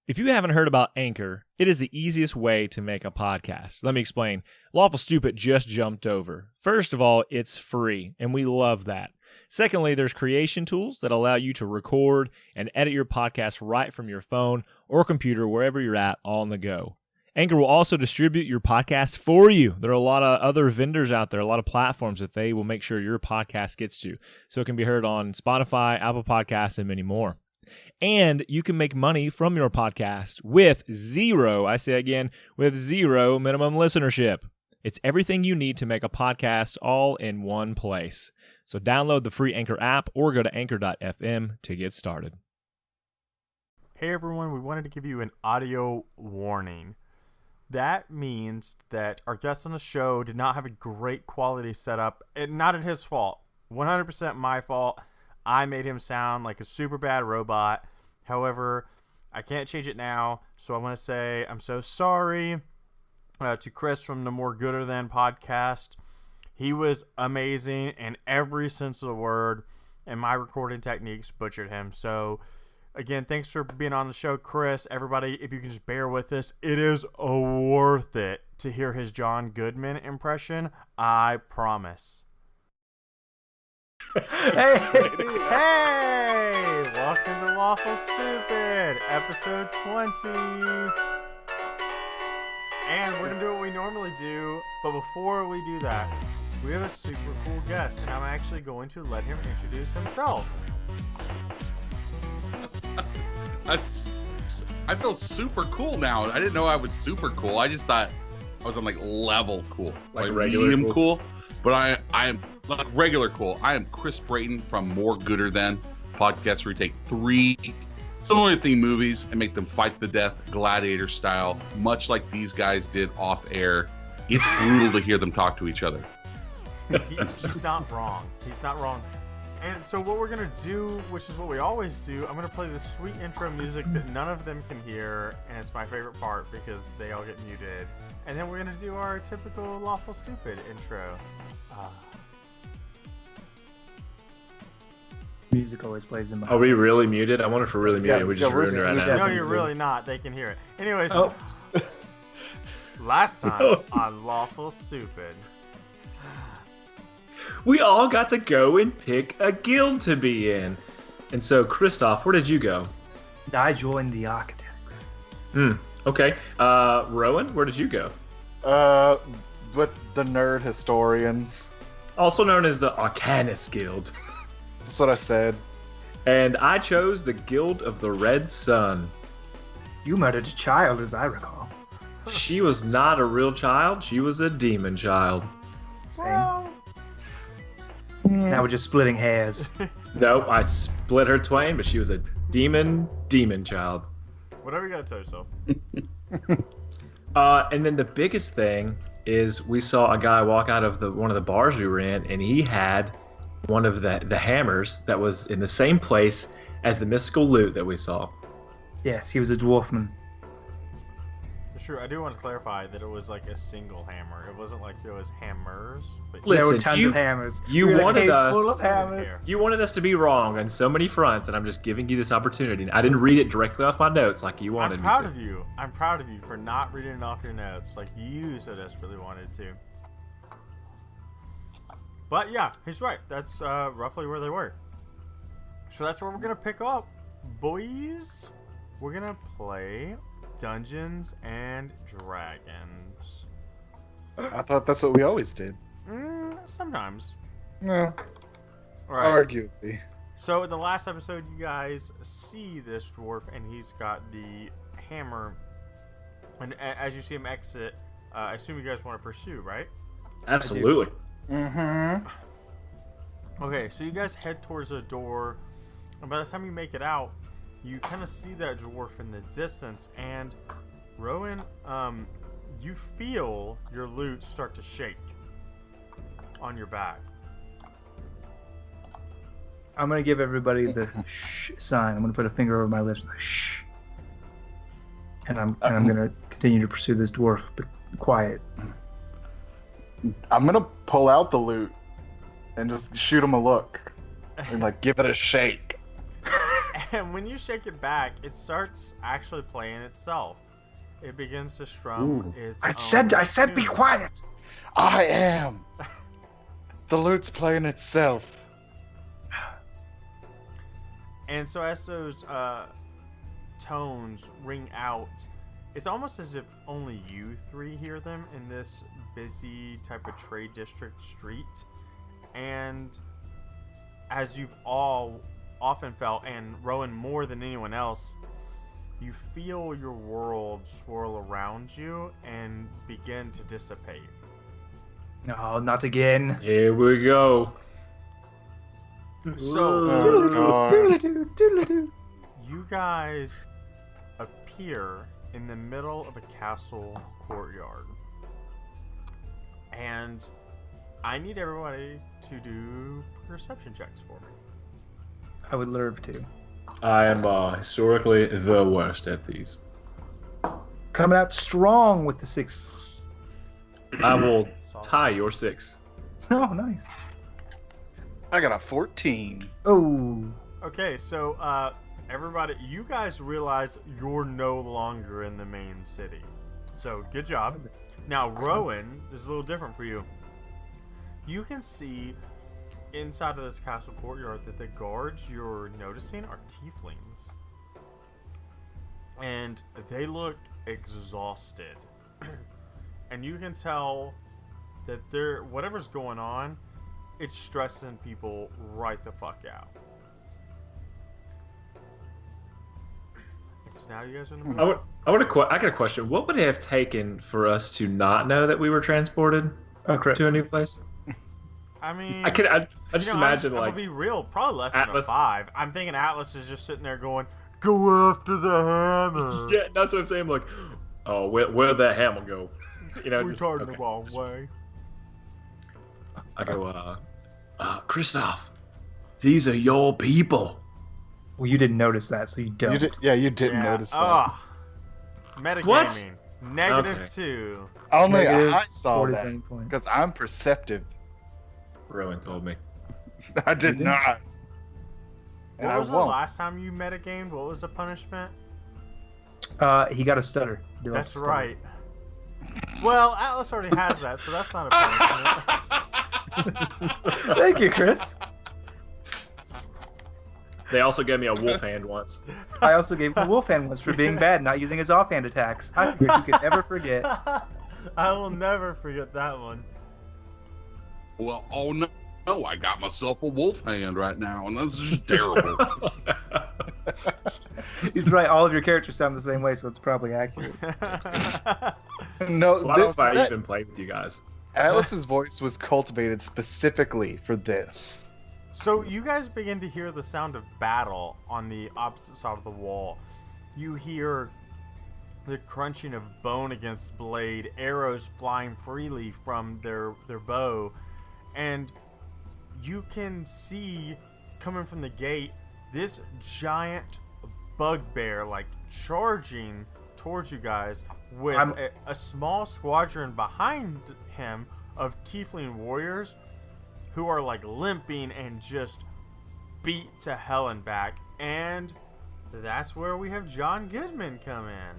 If you haven't heard about Anchor, it is the easiest way to make a podcast. Let me explain. Lawful Stupid just jumped over. First of all, it's free, and we love that. Secondly, there's creation tools that allow you to record and edit your podcast right from your phone or computer, wherever you're at, all on the go. Anchor will also distribute your podcast for you. There are a lot of other vendors out there, a lot of platforms that they will make sure your podcast gets to. So it can be heard on Spotify, Apple Podcasts, and many more. And you can make money from your podcast with zero minimum listenership. It's everything you need to make a podcast all in one place. So download the free Anchor app or go to anchor.fm to get started. Hey everyone, we wanted to give you an audio warning. That means that our guest on the show did not have a great quality setup, and not at his fault. 100% my fault. I made him sound like a super bad robot. However, I can't change it now, so I want to say I'm so sorry to Chris from the More Gooder Than podcast. He was amazing in every sense of the word, and my recording techniques butchered him. So, again, thanks for being on the show, Chris. Everybody, if you can just bear with us, it is worth it to hear his John Goodman impression. I promise. Hey! Welcome to Lawful Stupid, episode 20. And we're going to do what we normally do, but before we do that, we have a super cool guest, and I'm actually going to let him introduce himself. I feel super cool now. I didn't know I was super cool. I just thought I was on like level cool, like regular medium cool. But I am like regular cool. I am Chris Brayton from More Gooder Than podcast, where we take 3 similar themed movies and make them fight to the death, gladiator style, much like these guys did off air. It's brutal to hear them talk to each other. He's not wrong. He's not wrong. And so what we're going to do, which is what we always do, I'm going to play this sweet intro music that none of them can hear, and it's my favorite part because they all get muted. And then we're going to do our typical Lawful Stupid intro. Music always plays in my Are we really muted? I wonder if we're really muted. We just ruined it right now. No, you're really not. They can hear it. Anyways, last time on Lawful Stupid, we all got to go and pick a guild to be in. And so, Kristoff, where did you go? I joined the Architects. Okay. Rowan, where did you go? With the Nerd Historians. Also known as the Arcanist Guild. That's what I said. And I chose the Guild of the Red Sun. You murdered a child, as I recall. She was not a real child. She was a demon child. Same. Now we're just splitting hairs. Nope, I split her twain, but she was a demon child. whatever you gotta tell yourself. And then the biggest thing is we saw a guy walk out of one of the bars we were in, and he had one of the hammers that was in the same place as the mystical lute that we saw. Yes, he was a dwarfman. It's true. I do want to clarify that it was like a single hammer. It wasn't like there was hammers. But Listen, there were tons of hammers. You wanted us. Full of hammers. You wanted us to be wrong on so many fronts, and I'm just giving you this opportunity. I didn't read it directly off my notes like you wanted me to. I'm proud of you. I'm proud of you for not reading it off your notes like you so desperately wanted to. But yeah, he's right. That's roughly where they were. So that's where we're gonna pick up, boys. We're gonna play Dungeons and Dragons. I thought that's what we always did. Sometimes. No. Alright. Arguably. So in the last episode, you guys see this dwarf, and he's got the hammer. And as you see him exit, I assume you guys want to pursue, right? Absolutely. Mm-hmm. Okay, so you guys head towards the door, and by the time you make it out, you kind of see that dwarf in the distance, and Rowan, you feel your lute start to shake on your back. I'm gonna give everybody the shh sign. I'm gonna put a finger over my lips, shh, and I'm gonna continue to pursue this dwarf, but quiet. I'm gonna pull out the loot and just shoot him a look and like give it a shake. And when you shake it back, it starts actually playing itself. It begins to strum its I own said be tunes. quiet. I am. The lute's playing itself. And so as those tones ring out, it's almost as if only you three hear them in this busy type of trade district street. And as you've all often felt, and Rowan more than anyone else, you feel your world swirl around you and begin to dissipate. No, not again. Here we go. So Oh, God. Doodle-doo, doodle-doo. you guys appear in the middle of a castle courtyard. And I need everybody to do perception checks for me. I would love to. I am historically the worst at these. Coming out strong with the 6. I will tie your 6. Oh, nice. I got a 14. Oh. Okay, so everybody, you guys realize you're no longer in the main city. So good job. Now Rowan is a little different for you. You can see inside of this castle courtyard that the guards you're noticing are tieflings. And they look exhausted. And you can tell that they're whatever's going on, it's stressing people right the fuck out. So now you guys are in the middle. I got a question. What would it have taken for us to not know that we were transported Oh, correct. to a new place? I mean, I just imagine I'm like gonna be real, probably less than a Atlas- 5. I'm thinking Atlas is just sitting there going, "Go after the hammer." yeah, that's what I'm saying. Like, oh, where'd that hammer go? You know, We just, turned okay. the wrong way. I go, Kristoff, these are your people. Well, you didn't notice that, so you don't. You didn't notice that. Ah, metagaming. What? Negative Okay. 2. Only Negative I saw 40 that bang points. because I'm perceptive. Rowan told me. I did You not. And What I was the won't. last time you metagamed? What was the punishment? He got a stutter. He lost That's a stutter. right. Well, Atlas already has that, so that's not a punishment. Thank you, Chris. They also gave me a wolf hand once. I also gave him a wolf hand once for being bad, not using his offhand attacks. I figured he could never forget. I will never forget that one. Well, oh no, I got myself a wolf hand right now, and this is terrible. He's right. All of your characters sound the same way, so it's probably accurate. No, Well, I don't know if I even played with you guys. Atlas's voice was cultivated specifically for this. So you guys begin to hear the sound of battle on the opposite side of the wall. You hear the crunching of bone against blade, arrows flying freely from their bow, and you can see coming from the gate this giant bugbear like charging towards you guys with a small squadron behind him of tiefling warriors who are like limping and just beat to hell and back. And that's where we have John Goodman come in.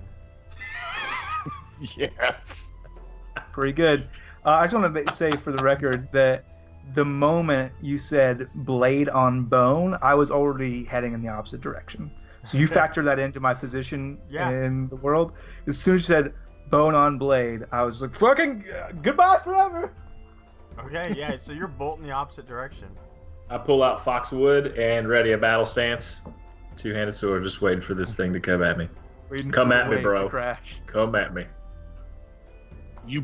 Yes. Pretty good. I just want to say for the record that the moment you said blade on bone, I was already heading in the opposite direction. So you factor that into my position in the world. As soon as you said bone on blade, I was like, fucking goodbye forever. Okay, yeah, so you're bolting the opposite direction. I pull out Foxwood and ready a battle stance. Two-handed sword, just waiting for this thing to come at me. Waiting Come for at the me, wave bro. to crash. Come at me. You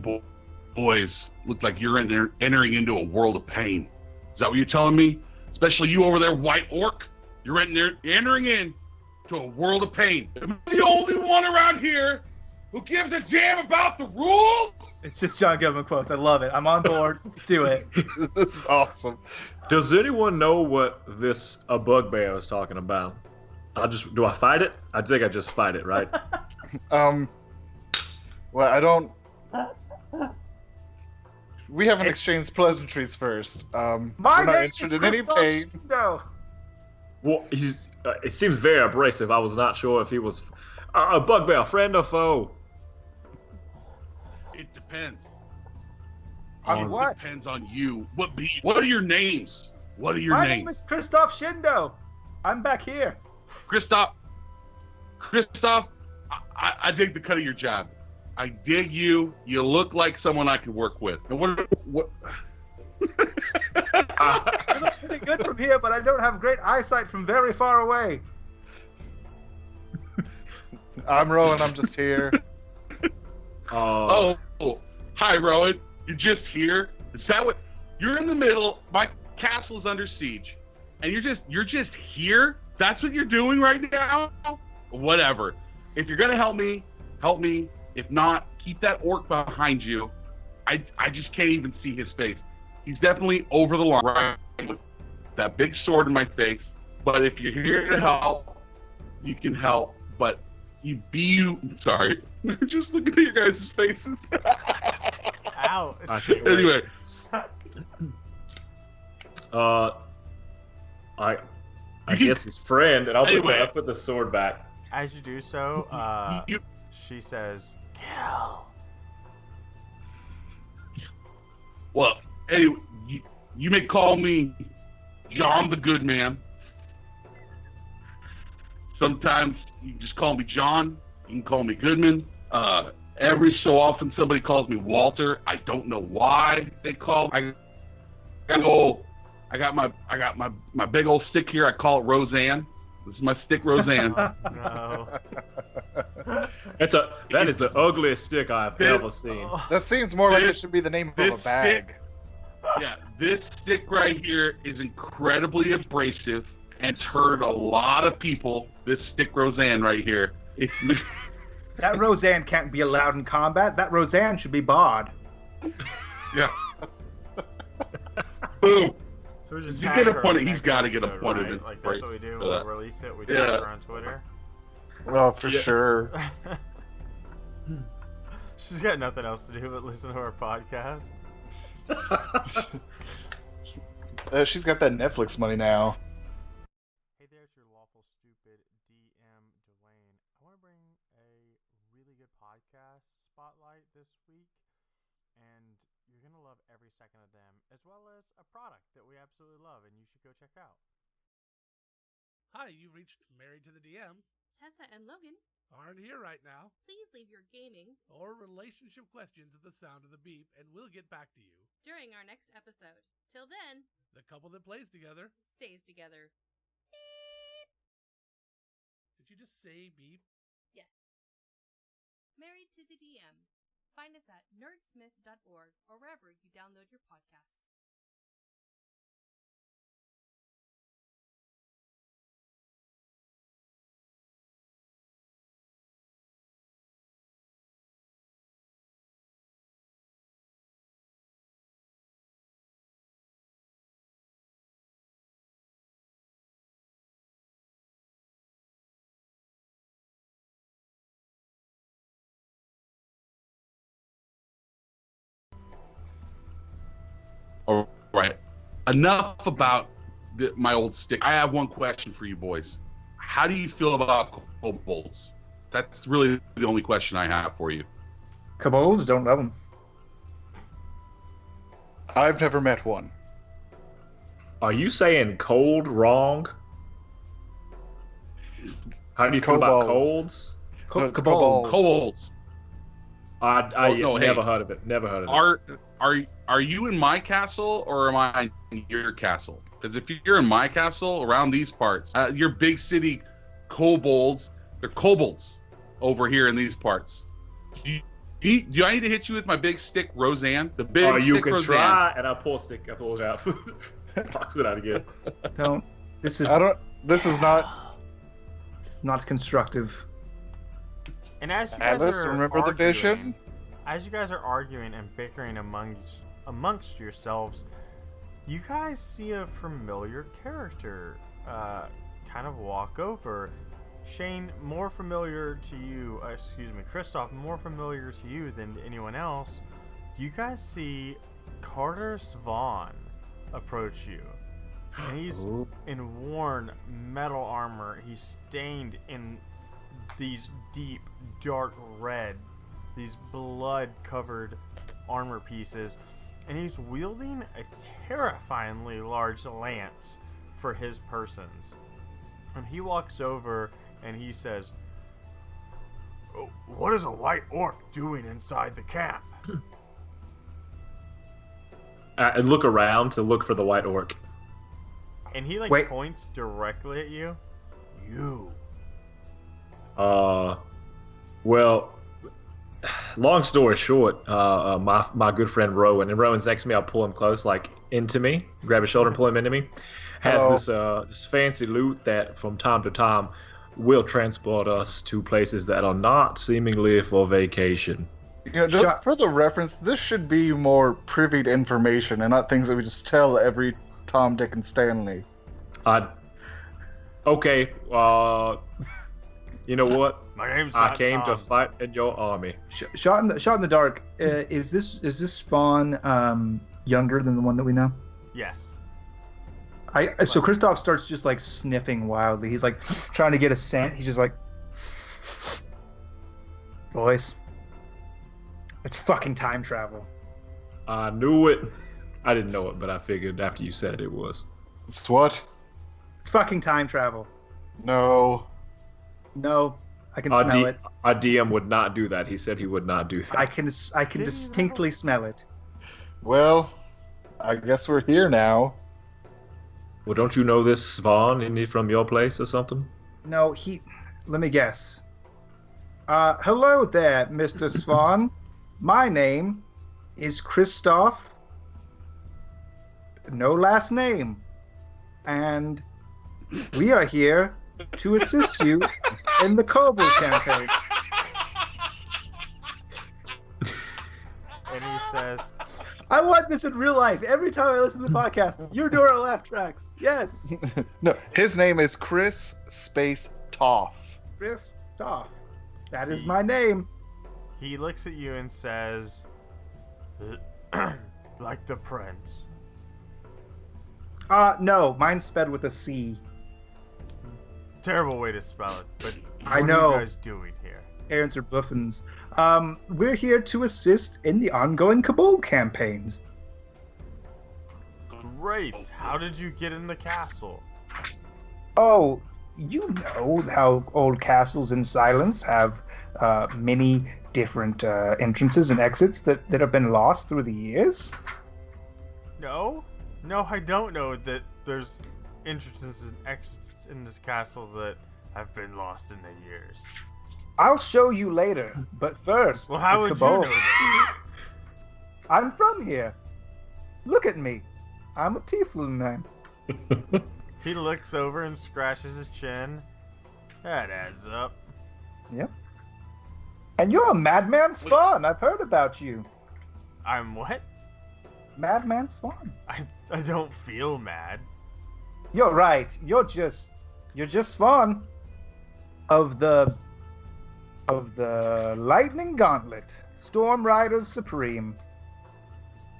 boys look like you're entering into a world of pain. Is that what you're telling me? Especially you over there, white orc. You're entering in to a world of pain. Am I the only one around here who gives a damn about the rules? It's just John Goodman quotes. I love it. I'm on board. Do it. This is awesome. Does anyone know what this bugbear was talking about? Do I fight it? I think I just fight it, right? Well, I don't. We haven't exchanged pleasantries first. My we're not name interested is in any Kristoff pain. Shindo. Well, it seems very abrasive. I was not sure if he was a Bugbear, friend or foe. It depends. On what? Depends on you. What are your names? What are your My names? name is Kristoff Shindo. I'm back here. Kristoff, I dig the cut of your job. I dig you. You look like someone I could work with. And what? You look pretty good from here, but I don't have great eyesight from very far away. I'm Rowan. I'm just here. Oh, hi, Rowan. You're just here. Is that what? You're in the middle. My castle is under siege, and you're just here. That's what you're doing right now. Whatever. If you're gonna help me, help me. If not, keep that orc behind you. I just can't even see his face. He's definitely over the line, right? With that big sword in my face. But if you're here to help, you can help. But sorry. Just looking at your guys' faces. Ow. Anyway. I guess his friend, and I'll put the sword back. As you do so, she says, "Kill." Well, anyway, you may call me John the Goodman. Sometimes you just call me John. You can call me Goodman. Every so often somebody calls me Walter. I don't know why they call me. I got my big old stick here. I call it Roseanne. This is my stick, Roseanne. No. That is the ugliest stick I've ever seen. That seems more like it should be the name of a bag. Yeah, this stick right here is incredibly abrasive, and it's hurt a lot of people. This stick Roseanne right here. That Roseanne can't be allowed in combat. That Roseanne should be barred. Yeah. Boom. So we just You tag get her appointed. in the He's next got to get episode, appointed. right? Like that's what we do. We'll release it. We tag Yeah. her on Twitter. Well, for sure. She's got nothing else to do but listen to our podcast. She's got that Netflix money now. Hey there, it's your lawful stupid DM Dwayne. I want to bring a really good podcast spotlight this week, and you're gonna love every second of them, as well as a product that we absolutely love, and you should go check out. Hi, you've reached Married to the DM. Tessa and Logan, Aren't here right now. please leave your gaming Or relationship questions at the sound of the beep, and we'll get back to you. during our next episode. Till then, The couple that plays together. stays together. Did you just say beep? Yes. Married to the DM. Find us at nerdsmith.org or wherever you download your podcasts. All right. Enough about my old stick. I have one question for you boys. How do you feel about kobolds? That's really the only question I have for you. Kobolds, don't love them. I've never met one. Are you saying cold wrong? How do you feel about colds? No, it's Kobolds. Kobolds. I no, never hey. heard of it. Never heard of it. Are you in my castle or am I in your castle? Because if you're in my castle around these parts, your big city kobolds, they're kobolds over here in these parts. Do I need to hit you with my big stick, Roseanne? The big Oh, you stick, can Roseanne. try, and I pull stick. I pull it out. Fox it out again. Don't. This is This is not. not constructive. And as you guys Alice, are remember the arguing, vision? as you guys are arguing and bickering amongst yourselves, you guys see a familiar character kind of walk over. Shane, more familiar to you, Kristoff, more familiar to you than to anyone else. You guys see Carter Svan approach you. And he's Ooh. in worn metal armor. He's stained in these deep, dark red, these blood-covered armor pieces. And he's wielding a terrifyingly large lance for his persons. And he walks over and he says, "Oh, what is a white orc doing inside the camp?" I look around to look for the white orc. And he Wait. points directly at you. You. Well, long story short, my good friend Rowan, and Rowan's next to me, I'll pull him close, like into me, grab his shoulder and pull him into me, has this fancy loot that from time to time will transport us to places that are not seemingly for vacation. You know, just for the reference, this should be more privy to information and not things that we just tell every Tom, Dick, and Stanley. Okay, you know what? My name's I not came to Tom. fight in your army. Shot in the dark. Is this spawn younger than the one that we know? Yes. So Kristoff starts just like sniffing wildly. He's like trying to get a scent. He's just like, boys, it's fucking time travel. I knew it. I didn't know it, but I figured after you said it was. It's what? It's fucking time travel. No. No, I can smell it. Our DM would not do that. He said he would not do that. I can distinctly smell it. Well, I guess we're here now. Well, don't you know this Vaughn? Isn't he from your place or something? No, let me guess. Hello there, Mr. Swan. My name is Kristoff. No last name. And we are here to assist you in the Kobold campaign. And he says, I want this in real life. Every time I listen to the podcast, you're doing our laugh tracks. Yes. No, his name is Chris Space Toff. Kristoff. That is my name. he looks at you and says, like the prince. No, mine's spelled with a C. Terrible way to spell it, but I what know. are you guys doing here? Parents are buffins. We're here to assist in the ongoing Kobold campaigns. Great. How did you get in the castle? Oh, you know how old castles in Silence have many different entrances and exits that have been lost through the years? No, I don't know that there's entrances and exits in this castle that have been lost in the years. I'll show you later, but first, Well, how the would you Kobold. know that? I'm from here. Look at me. I'm a Teifling man. He looks over and scratches his chin. That adds up. Yep. And you're a Madman Swan. I've heard about you. I'm what? Madman Swan. I don't feel mad. You're right. You're just Swan of the Lightning Gauntlet, Storm Riders Supreme.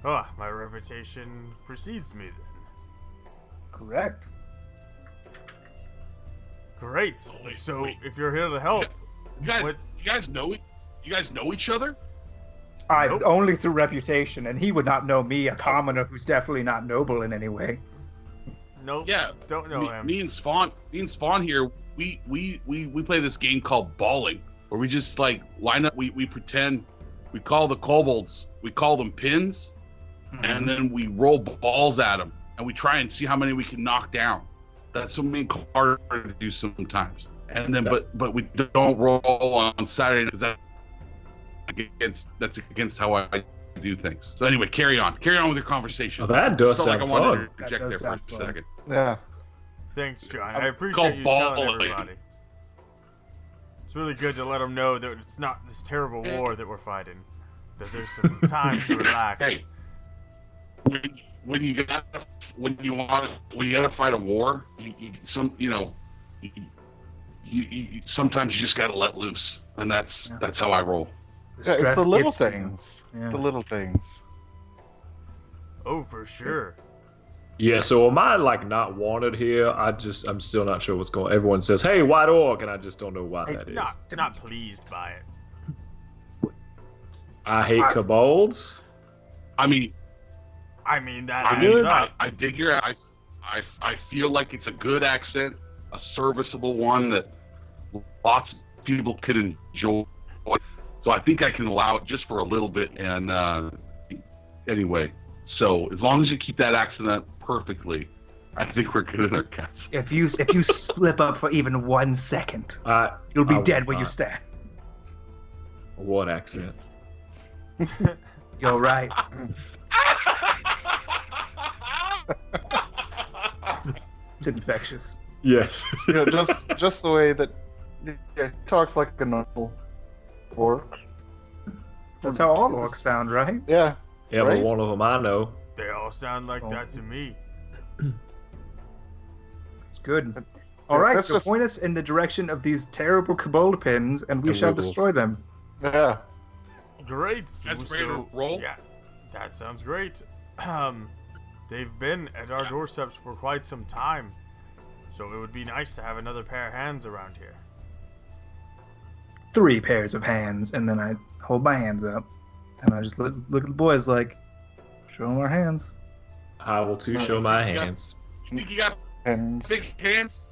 Oh, my reputation precedes me then. Correct. Great. Wait, So wait. if you're here to help, You guys, what? you guys know each other? Nope. Only through reputation, and he would not know me, a commoner who's definitely not noble in any way. Nope. Yeah. Don't know him. Me and Spawn here, we play this game called Balling, where we just like line up. We pretend we call the Kobolds, we call them pins, and then we roll balls at them, and we try and see how many we can knock down. That's what me and Carter do sometimes. And then, but we don't roll on Saturday because that's against how I do things. So anyway, carry on with your conversation. Oh, that does Just felt sound like I wanted fun. to interject That there does for a sound fun. second. Yeah. Thanks, John. I called appreciate you telling balling. everybody. It's really good to let them know that it's not this terrible war that we're fighting. That there's some time to relax. Hey, when you gotta fight a war, you sometimes you just gotta let loose, and that's how I roll. The Yeah, it's stress the little gets to you. things. Yeah. The little things. Oh, for sure. Yeah, so am I like not wanted here? I'm still not sure what's going on. Everyone says, hey, white orc, and I just don't know why that is. Not pleased by it. I hate kobolds. I mean, that I adds mean, up. I dig your. I feel like it's a good accent, a serviceable one that lots of people could enjoy. So I think I can allow it just for a little bit. And anyway, so as long as you keep that accent up perfectly, I think we're good in our cast. If you slip up for even 1 second, you'll be dead where you stand. What accent? You're right. It's infectious. Yes. Yeah, just the way that he talks like a normal orc. That's how all orcs sound, right? Yeah. Yeah, right? but one of them I know. They all sound like that to me. It's good. All right, That's so just- point us in the direction of these terrible kobold pins, and we shall wiggles. destroy them. Yeah. Great. That's ready to roll? Yeah, that sounds great. They've been at our doorsteps for quite some time, so it would be nice to have another pair of hands around here. 3 pairs of hands, and then I hold my hands up, and I just look at the boys like, show them our hands. I will too show my hands. You think you got And big hands?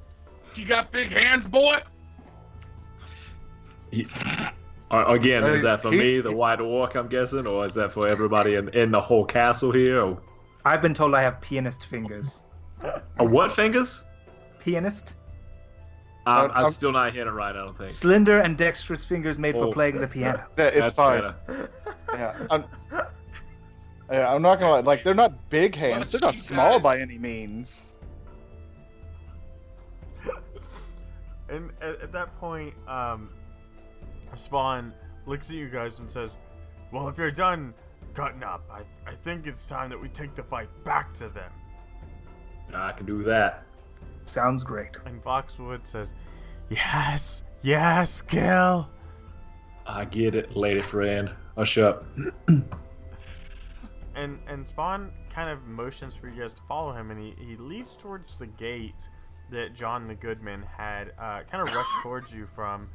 You got big hands, boy? Again, is that for He- me, the white orc, I'm guessing, or is that for everybody in the whole castle here? Or... I've been told I have pianist fingers. What fingers? Pianist? I'm still not hitting it right, I don't think. Slender and dexterous fingers made for Oh. playing the piano. yeah, it's That's fine. better. I'm not gonna lie. Like, they're not big hands. They're not You small guys- by any means. And at that point, Spawn looks at you guys and says, well, if you're done cutting up, I think it's time that we take the fight back to them. I can do that. Sounds great. And Foxwood says, yes, Gil. I get it, lady friend. Hush up. And Spawn kind of motions for you guys to follow him, and he leads towards the gate that John the Goodman had kind of rushed towards you from.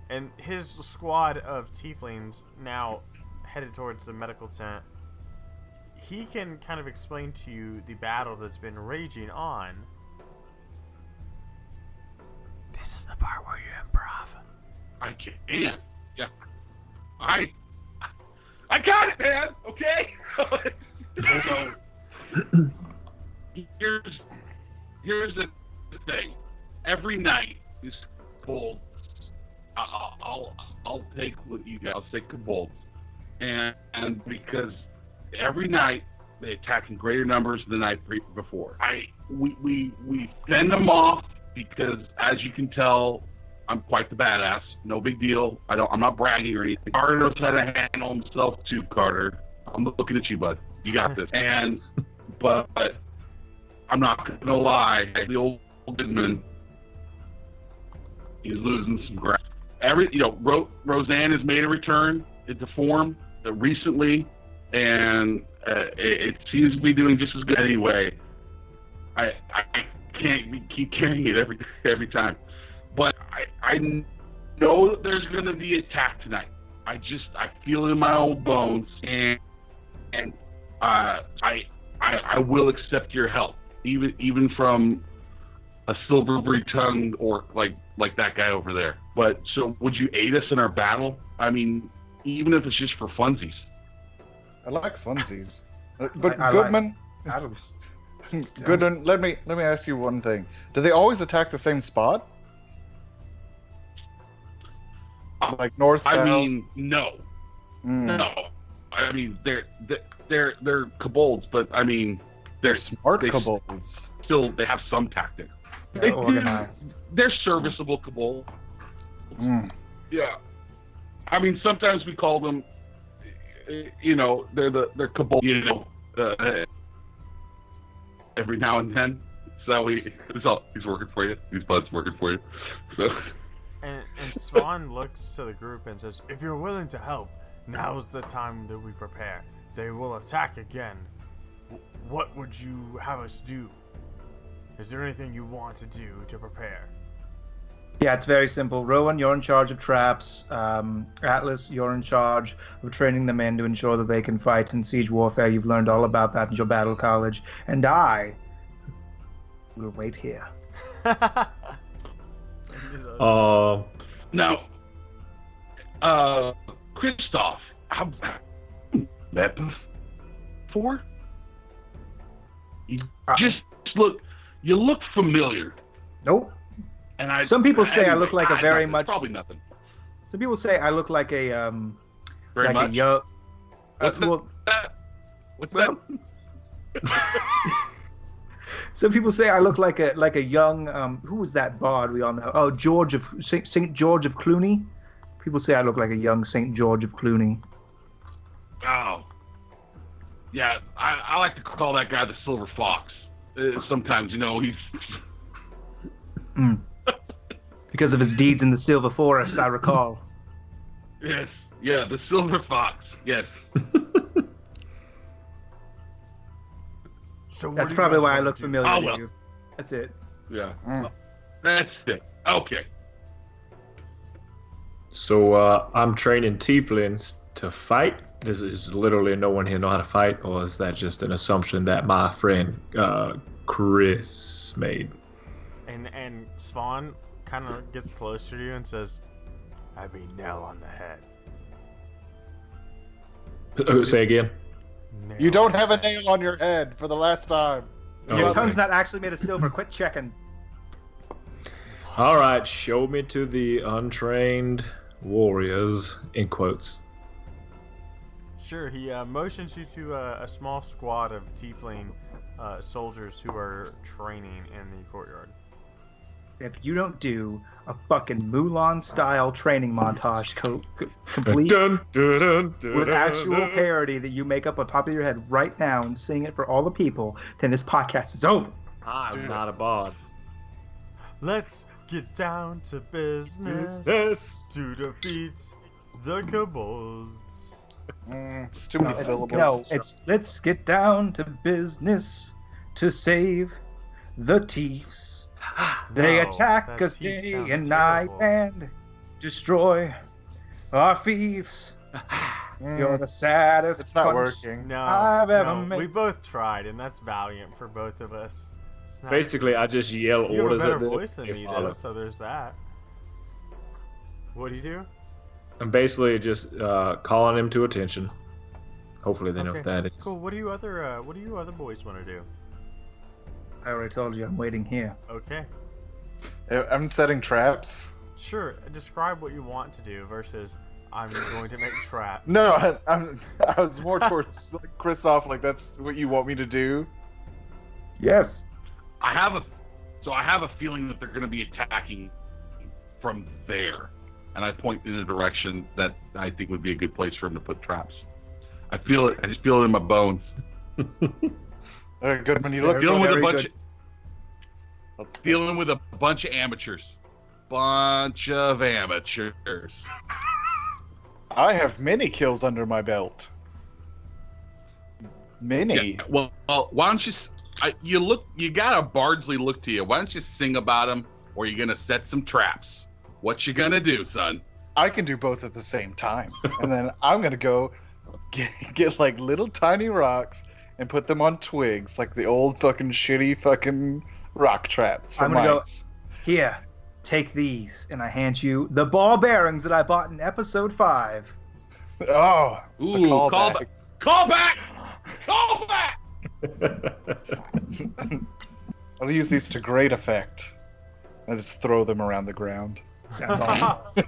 And his squad of tieflings now headed towards the medical tent. He can kind of explain to you the battle that's been raging on. This is the part where you improv. I can't. Yeah. I got it, man. Okay. So, here's the thing. Every night is Kobold. I'll take what you guys say, Kobold, and because every night they attack in greater numbers than the night before. We fend them off because, as you can tell, I'm quite the badass. No big deal. I'm not bragging or anything. Carter knows how to handle himself too, Carter. I'm looking at you, bud. You got this. But I'm not gonna lie. The old Goodman, he's losing some ground. Roseanne has made a return into form recently, and it seems to be doing just as good anyway. I can't keep carrying it every time, but I know that there's going to be attack tonight. I feel it in my old bones, and I will accept your help, even from a silvery-tongued orc like that guy over there. But so, would you aid us in our battle? I mean, even if it's just for funsies. I like funsies. But I Goodman, like Goodman, let me ask you one thing. Do they always attack the same spot? Like north, south? I mean, no. Mm. No. I mean, they're kobolds, but I mean, they're Smart they kobolds. they have some tactics. They're organized. They're serviceable kobolds. Mm. Yeah. I mean, sometimes we call them, they're kobold, every now and then. So he's working for you. These buds working for you. So. And Spawn looks to the group and says, if you're willing to help, now's the time that we prepare. They will attack again. What would you have us do? Is there anything you want to do to prepare? Yeah, it's very simple. Rowan, you're in charge of traps. Atlas, you're in charge of training the men to ensure that they can fight in siege warfare. You've learned all about that in your battle college. And I will wait here. Now, Kristoff, how that before? You you look familiar. Nope. And some people say I look like a very much. Probably nothing. Some people say I look like a Very like much. a young. What's that? Some people say I look like a young who was that bard we all know? Oh, George of Saint George of Cluny. People say I look like a young Saint George of Cluny. Oh. Yeah, I like to call that guy the Silver Fox. Sometimes, he's... Because of his deeds in the Silver Forest, I recall. Yes, yeah, the Silver Fox, yes. So what That's do you probably guys why I wanna look do? familiar Oh, to well. you. That's it. Yeah, that's it. Okay. So I'm training Teiflings to fight. Is literally no one here know how to fight, or is that just an assumption that my friend Chris made? And Swan kind of gets closer to you and says, "I mean, nail on the head." Say again. Nail You don't on have the a head. nail on your head for the last time. Your okay. tongue's not actually made of silver. Quit checking. All right, show me to the untrained warriors, in quotes. Sure, he motions you to a small squad of tiefling soldiers who are training in the courtyard. If you don't do a fucking Mulan-style training montage complete Dun, dun, dun, dun, with dun, actual dun. parody that you make up on top of your head right now and sing it for all the people, then this podcast is over. I'm not a bard. Let's get down to business Yes. to defeat the kobolds. It's too many syllables. No, it's let's get down to business to save the thieves. They No, attack that us thief day sounds and night terrible. and destroy our thieves. You're the saddest It's not punch working. No, I've ever no, made. we both tried, and that's valiant for both of us. It's not- Basically, I just yell you have a orders better at them. voice than they me, follow. though, so there's that. What do you do? I'm basically just calling them to attention. Hopefully, they know what that is. Cool. What do you other boys want to do? I already told you I'm waiting here. Okay. I'm setting traps. Sure. Describe what you want to do versus I'm going to make traps. No, I was more towards like, Kristoff. Like that's what you want me to do. Yes. I have a feeling that they're going to be attacking from there, and I point in a direction that I think would be a good place for them to put traps. I feel it. I just feel it in my bones. All right, Goodman, you look Dealing with a very bunch. good. Dealing with a bunch of amateurs. Bunch of amateurs. I have many kills under my belt. Many. Yeah, well, why don't you? You got a Bardsley look to you. Why don't you sing about them, or you gonna set some traps? What you gonna do, son? I can do both at the same time, and then I'm gonna go get like little tiny rocks and put them on twigs, like the old fucking shitty fucking rock traps for I'm gonna go- mice. Here, take these, and I hand you the ball bearings that I bought in episode 5. Oh, the Ooh, callbacks. Call back! Call back! I'll use these to great effect. I just throw them around the ground. Sounds awesome.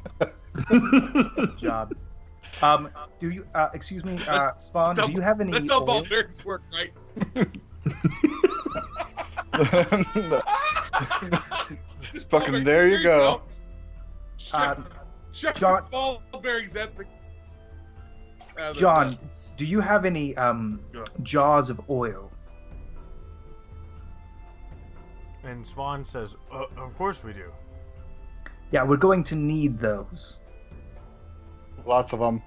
Good job. Do you, excuse me, Spawn, do you have any That's how oil? ball bearings work, right? Fucking there you go. Check John- the ball bearings at the. John, do you have any jars of oil? And Swan says, "Of course we do." Yeah, we're going to need those. Lots of them.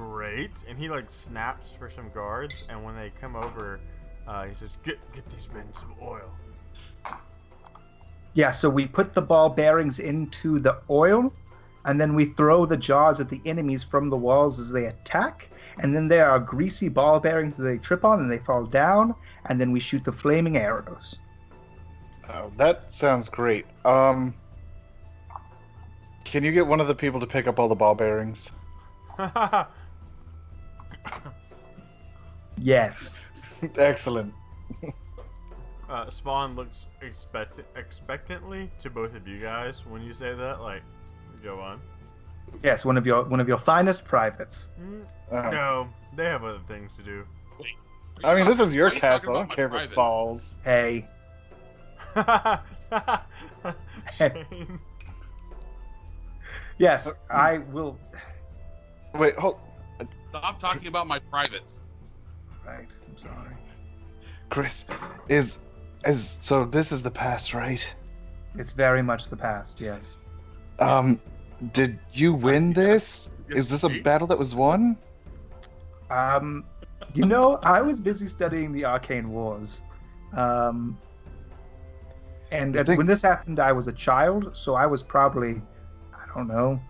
great. And he like snaps for some guards, and when they come over, he says, get these men some oil. Yeah, so we put the ball bearings into the oil, and then we throw the jaws at the enemies from the walls as they attack, and then there are greasy ball bearings that they trip on and they fall down, and then we shoot the flaming arrows. Oh, that sounds great. Can you get one of the people to pick up all the ball bearings? Yes. Excellent. Spawn looks expectantly to both of you guys when you say that. Like, go on. Yes, one of your finest privates. No, they have other things to do. Wait, I mean, this is your why are you castle. I talking don't care about if it my falls. Hey. Shane. Yes, I will. Wait, hold. Stop talking about my privates. Right, I'm sorry. Chris, so this is the past, right? It's very much the past, yes. Did you win this? Is this a battle that was won? You know, I was busy studying the Arcane Wars. And when this happened, I was a child, so I was probably, I don't know,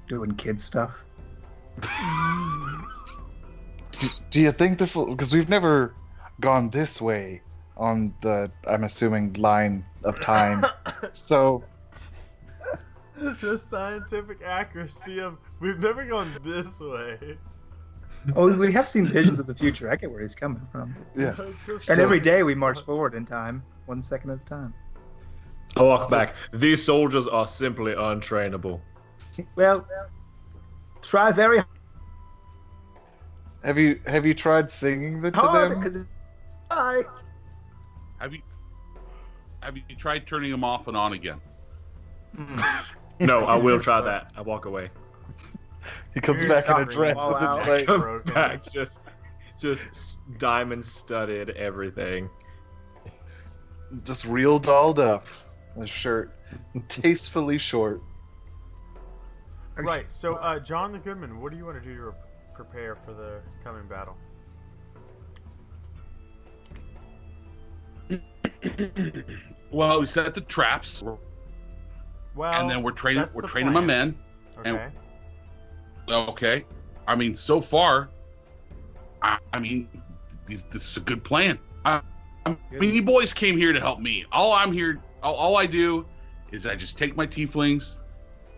doing kid stuff. Do you think this will... Because we've never gone this way on the, I'm assuming, line of time. So... The scientific accuracy of we've never gone this way. Oh, we have seen visions of the future. I get where he's coming from. Yeah. And every day we march forward in time, 1 second at a time. I walk back. These soldiers are simply untrainable. Well, try very Have you tried singing to hard them? because Have you tried turning them off and on again? No, I will try that. I walk away. He comes back in a dress with his leg. Back, just diamond studded everything. Just real dolled up. A shirt. Tastefully short. Right, so John the Goodman, what do you want to do to prepare for the coming battle? Well, we set the traps, Well, and then we're training that's the my plan. men. Okay. Okay. I mean, so far, I mean, this is a good plan. I mean, you boys came here to help me. All I do is I just take my tieflings.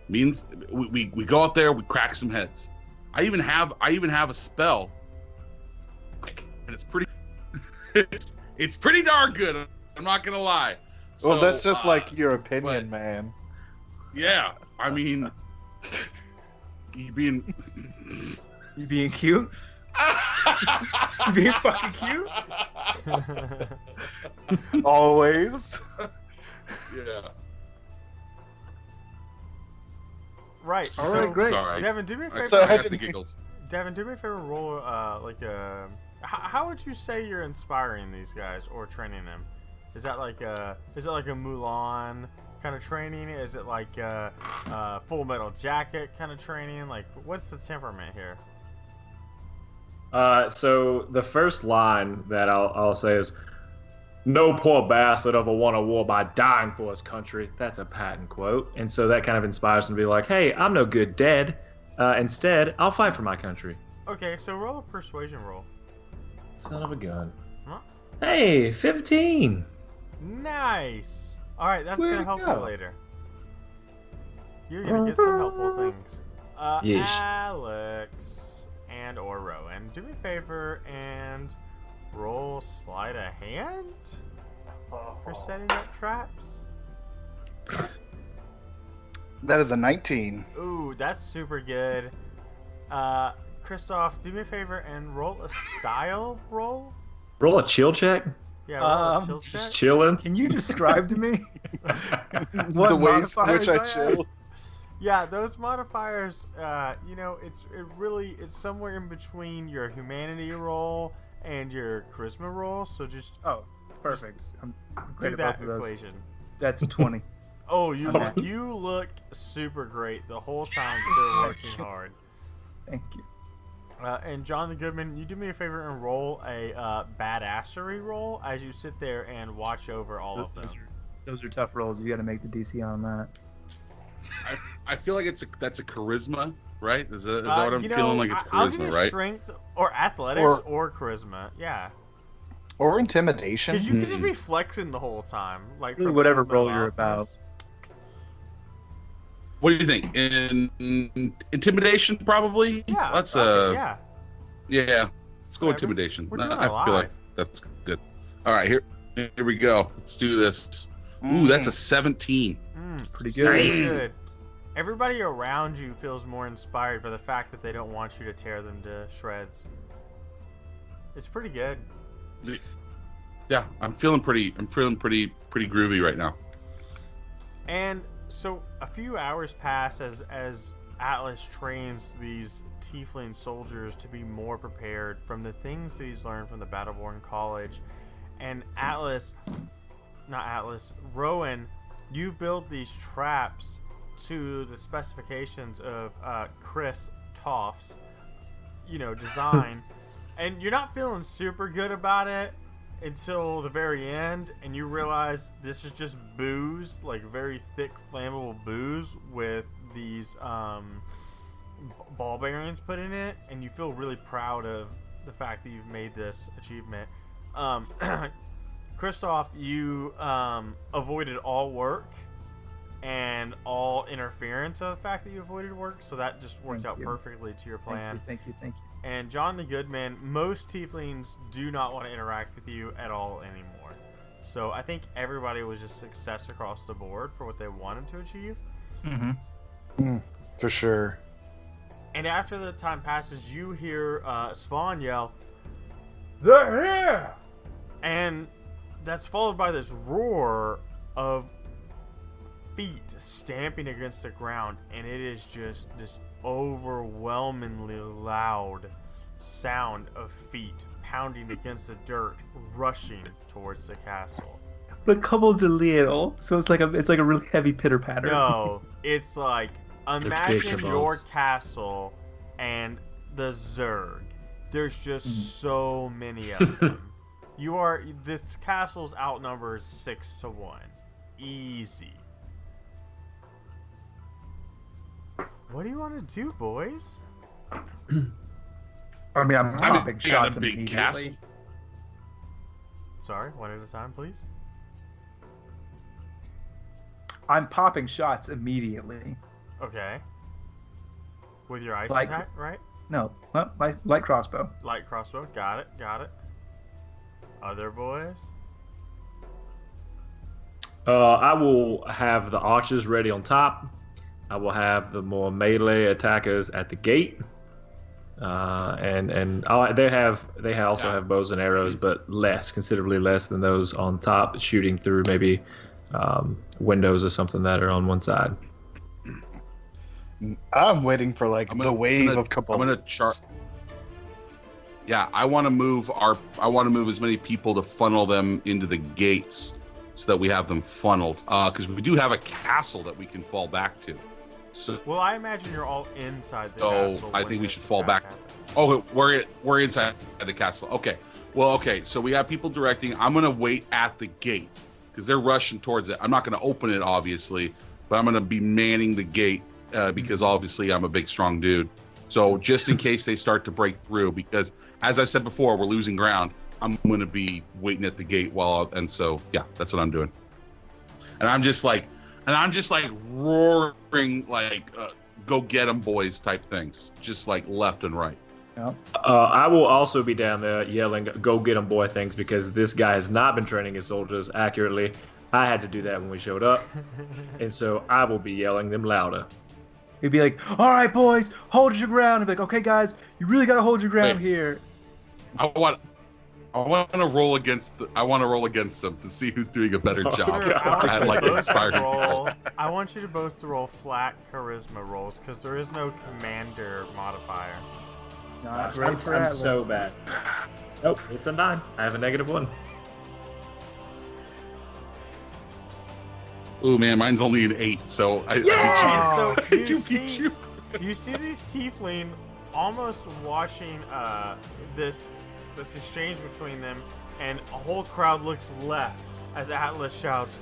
Means we go out there, we crack some heads. I even have a spell, and it's pretty, it's pretty darn good. I'm not gonna lie. Well, So, that's just like your opinion, but- man. Yeah, I mean, you being you being cute. You being fucking cute. Always. Yeah. Right. All so, right, great. Sorry. Devin, do me a favor. So I how got did the he- giggles. Devin, do me a favor. Roll like a. How would you say you're inspiring these guys or training them? Is that like a Mulan kind of training? Is it like a Full Metal Jacket kind of training? Like, what's the temperament here? So the first line that I'll say is, "No poor bastard ever won a war by dying for his country." That's a patent quote, and so that kind of inspires them to be like, "Hey, I'm no good dead. Instead, I'll fight for my country." Okay, so roll a persuasion roll. Son of a gun. Huh? Hey, 15. Nice. All right, that's Way gonna to help go. you later. You're gonna get some helpful things. Yeesh. Alex and or Rowan, do me a favor and roll sleight of hand for setting up traps. That is a 19. Ooh, that's super good. Kristoff, do me a favor and roll a style roll. Roll a chill check. Yeah, roll a chill Just check. chilling. Can you describe to me what The ways in which modifiers I have? chill. Yeah, those modifiers, it's somewhere in between your humanity roll and your charisma roll. So just Oh, perfect. I'm great do at that both of those. equation. That's 20. Oh, you Okay. you look super great the whole time. Still working hard. Thank you. And John the Goodman, you do me a favor and roll a badassery roll as you sit there and watch over all of them. Those are tough rolls. You got to make the DC on that. I feel like that's a charisma, right? Is that what I'm feeling like? It's I'll give charisma, you right? Strength or athletics or charisma. Yeah. Or intimidation. Because you can just be flexing the whole time, like Really, whatever role you're about. What do you think? In intimidation, probably. Yeah. Let's yeah. Yeah. Let's go intimidation. We're doing a I lot. feel like that's good. All right, here we go. Let's do this. Ooh, that's a 17. Pretty good. Nice. Good. Everybody around you feels more inspired by the fact that they don't want you to tear them to shreds. It's pretty good. Yeah, I'm feeling pretty groovy right now. And so a few hours pass as Atlas trains these Teifling soldiers to be more prepared from the things that he's learned from the Battleborn College. And Rowan, you build these traps to the specifications of Kristoff's, design. And you're not feeling super good about it until the very end, and you realize this is just booze, like very thick, flammable booze with these ball bearings put in it, and you feel really proud of the fact that you've made this achievement. Kristoff, you avoided all work and all interference of the fact that you avoided work, so that just worked out perfectly to your plan. Thank you. And John the Goodman, most Tieflings do not want to interact with you at all anymore. So I think everybody was just success across the board for what they wanted to achieve. For sure. And after the time passes, you hear Svan yell, "They're here!" And that's followed by this roar of feet stamping against the ground, and it is just this overwhelmingly loud sound of feet pounding against the dirt, rushing towards the castle. But Kobolds are little, so it's like a really heavy pitter patter. No, it's like imagine big your Kobolds. castle and the Zerg. There's just so many of them. This castle's outnumbered 6-1, easy. What do you want to do, boys? I mean, I'm popping shots a big immediately. castle. Sorry, one at a time, please. I'm popping shots immediately. Okay. With your ice Like- attack, right? No, light crossbow. Light crossbow. Got it. Other boys? I will have the archers ready on top. I will have the more melee attackers at the gate. They also have bows and arrows, but considerably less than those on top, shooting through maybe windows or something that are on one side. I'm waiting for the wave of Kobolds. I'm gonna chart. Yeah, I want to move as many people to funnel them into the gates, so that we have them funneled. Because we do have a castle that we can fall back to. So, Well, I imagine you're all inside the So, castle. I when think we this should fall attack back. happens. oh, we're inside the castle. Okay. Well, okay. So we have people directing. I'm gonna wait at the gate because they're rushing towards it. I'm not gonna open it, obviously, but I'm gonna be manning the gate because obviously I'm a big, strong dude. So just in case they start to break through, because as I said before, we're losing ground. I'm gonna be waiting at the gate so yeah, that's what I'm doing. And I'm just like roaring go get 'em boys type things, just like left and right. Yep. I will also be down there yelling "Go get 'em, boy!" things because this guy has not been training his soldiers accurately. I had to do that when we showed up, and so I will be yelling them louder. He'd be like, "All right, boys, hold your ground." I'd be like, "Okay, guys, you really got to hold your ground here." I want to roll against them to see who's doing a better job. Sure, at inspiring people. I want you to both to roll flat charisma rolls because there is no commander modifier. Not great for I'm Atlas. so bad. Nope, it's a 9. I have a -1. Ooh man, mine's only an 8, so I And so beat you. you see these Teifling almost watching this exchange between them, and a whole crowd looks left as Atlas shouts,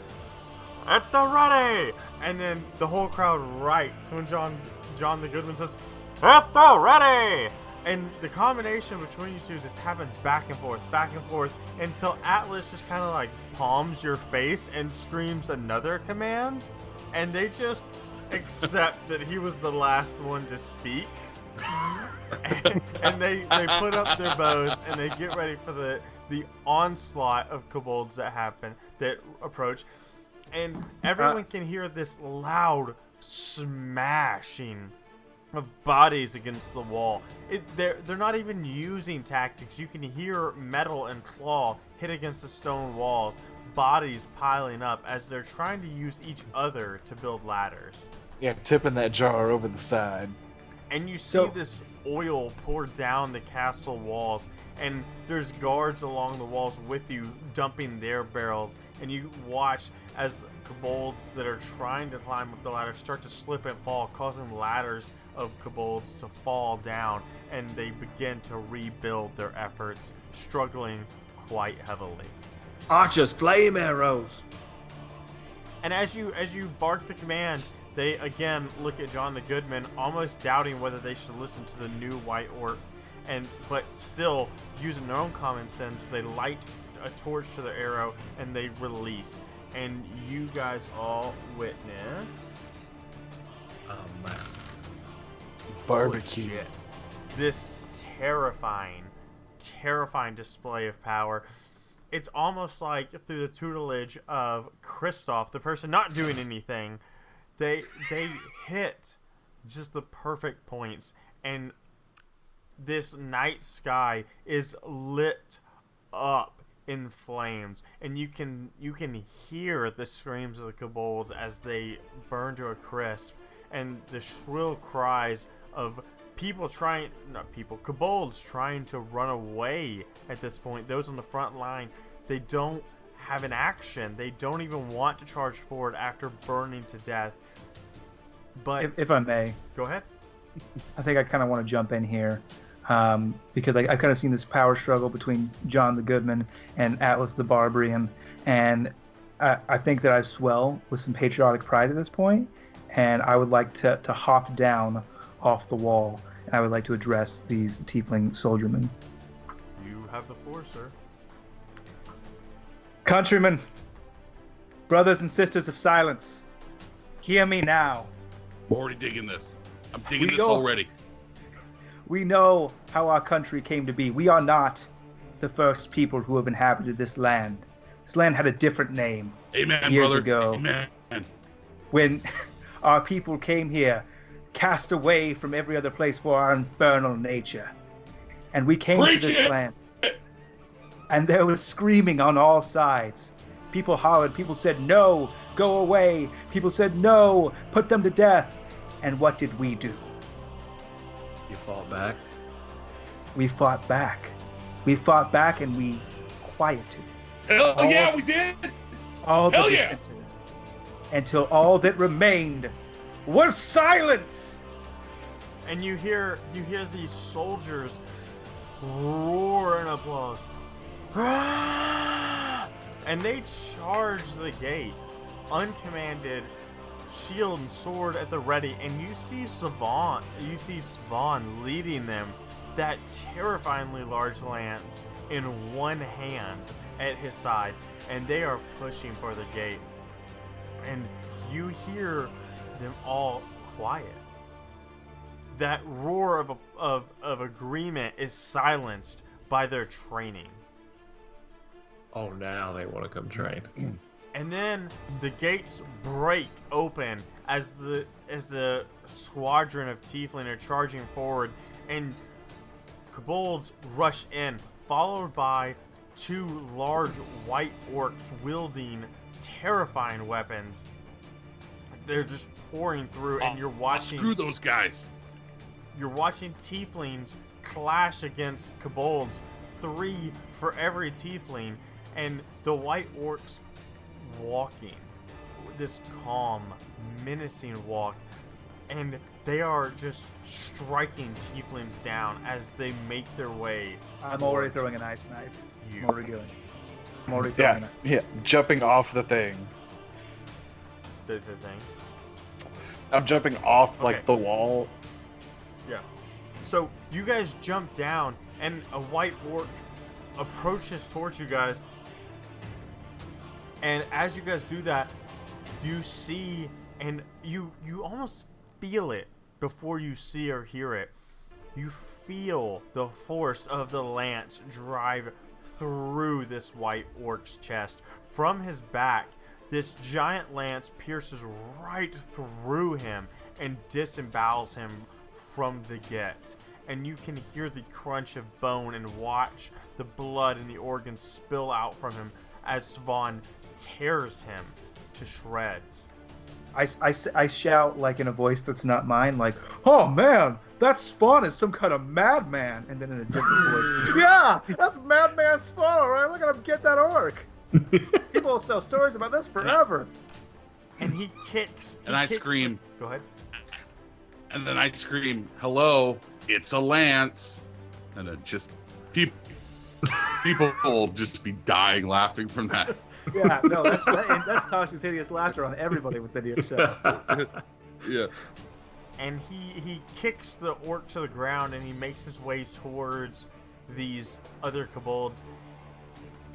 "At the ready!" And then the whole crowd right to when John the Goodman says, "At the ready!" And the combination between you two, this happens back and forth, until Atlas just kind of like palms your face and screams another command, and they just accept that he was the last one to speak. and they put up their bows and they get ready for the onslaught of kobolds that approach, and everyone can hear this loud smashing of bodies against the wall. They're not even using tactics. You can hear metal and claw hit against the stone walls, bodies piling up as they're trying to use each other to build ladders. Yeah, tipping that jar over the side. And you see this oil pour down the castle walls, and there's guards along the walls with you dumping their barrels, and you watch as kobolds that are trying to climb up the ladder start to slip and fall, causing ladders of kobolds to fall down, and they begin to rebuild their efforts, struggling quite heavily. Archers, flame arrows. And as you bark the command, they again look at John the Goodman, almost doubting whether they should listen to the new white orc, but still using their own common sense, they light a torch to their arrow and they release. And you guys all witness Massive barbecue. Holy shit. This terrifying display of power. It's almost like through the tutelage of Kristoff, the person not doing anything, they hit just the perfect points, and this night sky is lit up in flames, and you can hear the screams of the kobolds as they burn to a crisp, and the shrill cries of kobolds trying to run away at this point. Those on the front line, they don't have an action. They don't even want to charge forward after burning to death. But if I may, go ahead. I think I kind of want to jump in here because I've kind of seen this power struggle between John the Goodman and Atlas the Barbarian, and I think that I swell with some patriotic pride at this point, and I would like to hop down off the wall, and I would like to address these tiefling soldiermen. You have the floor, sir. Countrymen, brothers and sisters of silence, hear me now. I'm already digging this. I'm digging this already. We know how our country came to be. We are not the first people who have inhabited this land. This land had a different name. Amen, years brother. ago. Amen. When our people came here, cast away from every other place for our infernal nature. And we came to this land. And there was screaming on all sides. People hollered. People said, "No, go away." People said, "No, put them to death." And what did we do? You fought back. We fought back. We fought back and we quieted Hell yeah, we did. all the Hell yeah. dissenters until all that remained was silence. And you hear these soldiers roar in applause. And they charge the gate, uncommanded, shield and sword at the ready, and you see Svan leading them, that terrifyingly large lance in one hand at his side, and they are pushing for the gate. And you hear them all quiet. That roar of agreement is silenced by their training. Oh, now they want to come train. And then the gates break open as the squadron of Teifling are charging forward, and Kobolds rush in, followed by two large white orcs wielding terrifying weapons. They're just pouring through, and you're watching. Screw those guys. You're watching Teiflings clash against Kobolds, 3 for every Teifling, and the white orcs walking this calm, menacing walk, and They are just striking tieflings down as they make their way. I'm already throwing an ice knife. You. I'm already going. I'm already throwing an ice. Yeah, jumping off the thing. The thing. I'm jumping off like the wall. Yeah. So you guys jump down, and a white orc approaches towards you guys. And as you guys do that, you see, and you almost feel it before you see or hear it. You feel the force of the lance drive through this white orc's chest. From his back, this giant lance pierces right through him and disembowels him from the get. And you can hear the crunch of bone and watch the blood and the organs spill out from him as Svan tears him to shreds. I shout like in a voice that's not mine, like, "Oh man, that Spawn is some kind of madman," and then in a different voice, "Yeah, that's Madman Spawn, all right? Look at him get that orc. People will tell stories about this forever." And he kicks. And I scream. Go ahead. And then I scream, "Hello, it's a lance!" And then just people will just be dying laughing from that. Yeah, no, that's Tosh's hideous laughter on everybody within the show. Yeah. And he kicks the orc to the ground, and he makes his way towards these other kobolds.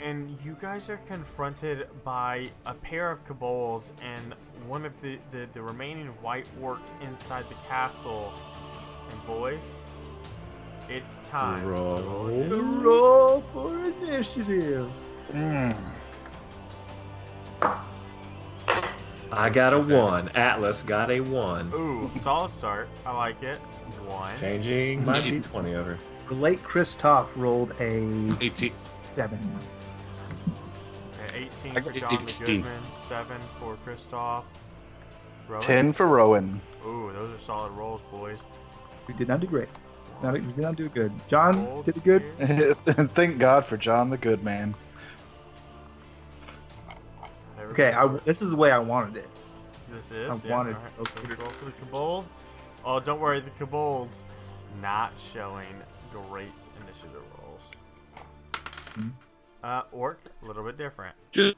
And you guys are confronted by a pair of kobolds and one of the remaining white orc inside the castle. And boys, it's time. Roll for initiative. I got a 1. Atlas got a 1. Ooh, solid start. I like it. 1. Changing my d20 over. The late Kristoff rolled a 18. 7. 18 I for got John the 18. Goodman, 7 for Kristoff. Rowan? 10 for Rowan. Ooh, those are solid rolls, boys. We did not do great. We did not do good. John Gold did it good. here. Thank God for John the Goodman. Okay, this is the way I wanted it. This is. I wanted- All right. okay. Let's roll for the kobolds. Oh, don't worry, the kobolds not showing great initiative rolls. Orc, a little bit different. Just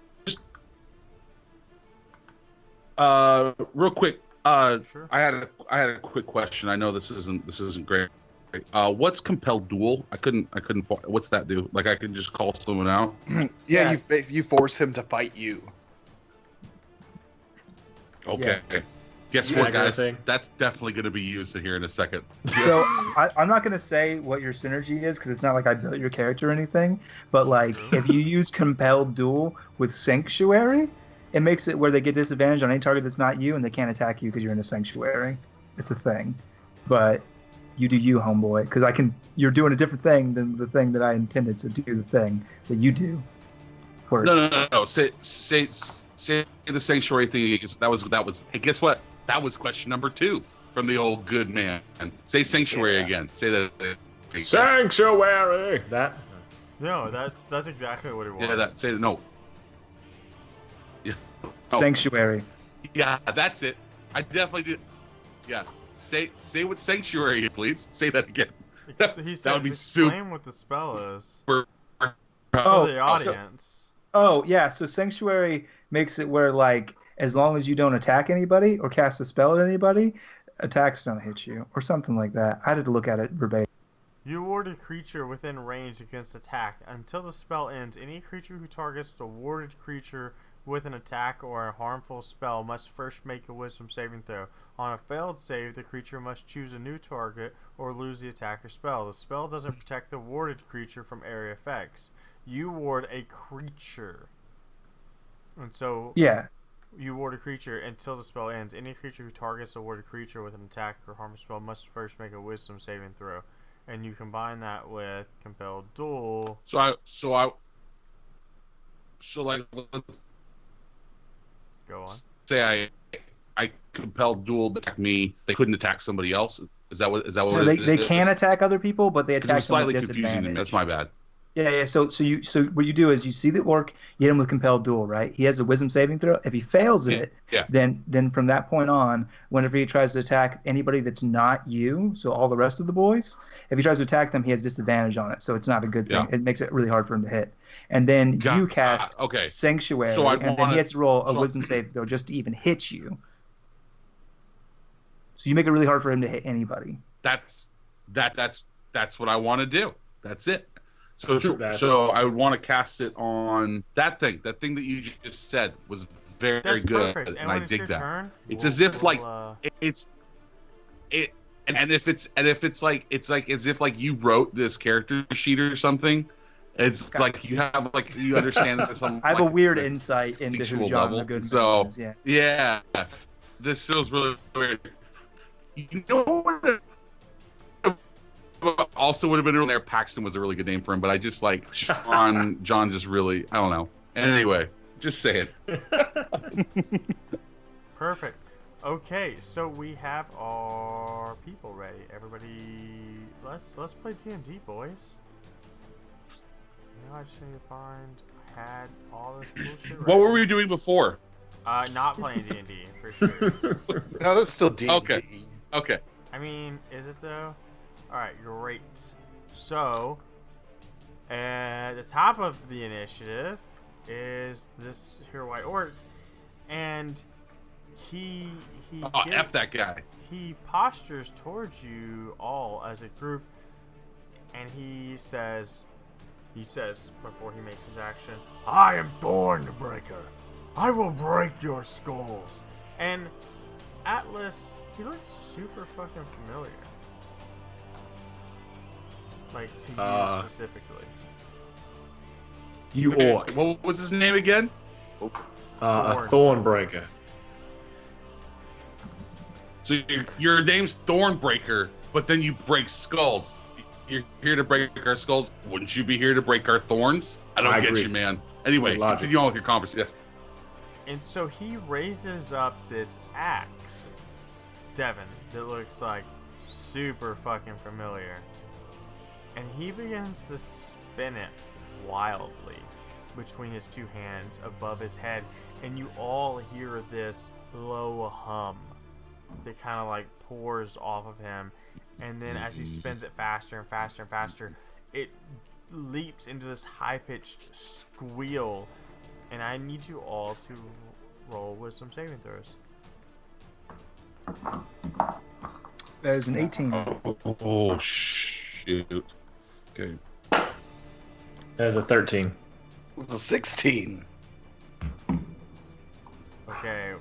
real quick. Sure. I had a quick question. I know this isn't great. What's compelled duel? I couldn't. What's that do? Like I can just call someone out. Yeah, you force him to fight you. Okay. Guess Yeah, what, that kind of guys? thing. That's definitely going to be used here in a second. So I'm not going to say what your synergy is because it's not like I built your character or anything. But like if you use compelled duel with sanctuary, it makes it where they get disadvantage on any target that's not you, and they can't attack you because you're in a sanctuary. It's a thing. But you do you, homeboy, because you're doing a different thing than the thing that I intended. So do the thing that you do. Works. No. Say the sanctuary thing. Because that was. Hey, guess what? That was question number 2 from the old good man. Say sanctuary again. Say that. Sanctuary. That. No, that's exactly what it was. Yeah, that. Say no. Yeah. Oh, Sanctuary. yeah, that's it. I definitely did. Yeah. Say what sanctuary, please. Say that again. He says, that would be explain what the spell is super. for Oh, the audience. Oh, yeah. So Sanctuary makes it where, like, as long as you don't attack anybody or cast a spell at anybody, attacks don't hit you or something like that. I had to look at it verbatim. You ward a creature within range against attack. Until the spell ends, any creature who targets the warded creature with an attack or a harmful spell must first make a wisdom saving throw. On a failed save, the creature must choose a new target or lose the attack or spell. The spell doesn't protect the warded creature from area effects. You ward a creature. And so Yeah. you ward a creature until the spell ends. Any creature who targets a warded creature with an attack or harmful spell must first make a wisdom saving throw. And you combine that with compelled duel. So like, let's Go on. say I compelled duel to attack me. They couldn't attack somebody else. Is that what? So they can attack other people, but they Because it attack was them slightly with confusing to me. disadvantage. That's my bad. Yeah. So what you do is you see the orc, you hit him with compelled duel, right? He has a wisdom saving throw. If he fails it, Yeah. then from that point on, whenever he tries to attack anybody that's not you, so all the rest of the boys, if he tries to attack them, he has disadvantage on it. So it's not a good thing. Yeah. It makes it really hard for him to hit. And then you cast okay. Sanctuary, So and then he has to roll a so- wisdom save throw just to even hit you. So you make it really hard for him to hit anybody. That's what I want to do. That's it. So That- so I would want to cast it on that thing. That thing that you just said was very That's good, perfect. and when I it's dig your that. turn, It's as if like we'll, it's it and if it's like it's like as if like you wrote this character sheet or something. It's like you have like you understand this on I have a like, weird the insight into who instinctual John level. the Goodman So is. Yeah. yeah, this feels really weird. You know what? Also would have been in there. Paxton was a really good name for him, but I just like John just really I don't know. Anyway, just say it. Perfect. Okay, so we have our people ready. Everybody, let's play D&D, boys. I just need to find. I had all this cool shit. What were ready. we doing before? Not playing D&D for sure. No, that's still D&D. Okay. I mean, is it though? All right, great. So, at the top of the initiative is this here white orc, and he Oh, F that guy. he postures towards you all as a group, and he says before he makes his action, "I am Thornbreaker. I will break your skulls." And Atlas, he looks super fucking familiar. Like to you specifically. You orc. What was his name again? A Thornbreaker. So your name's Thornbreaker, but then you break skulls. You're here to break our skulls. Wouldn't you be here to break our thorns? I don't get agree. you, man. Anyway, Good logic. continue on with your conversation. And so he raises up this axe, Devin, that looks like super fucking familiar. And he begins to spin it wildly between his two hands above his head. And you all hear this low hum that kind of like pours off of him. And then as he spins it faster and faster and faster, it leaps into this high-pitched squeal. And I need you all to roll with some saving throws. That is an 18. Oh shoot. Okay. There's a 13. It's a 16. Okay.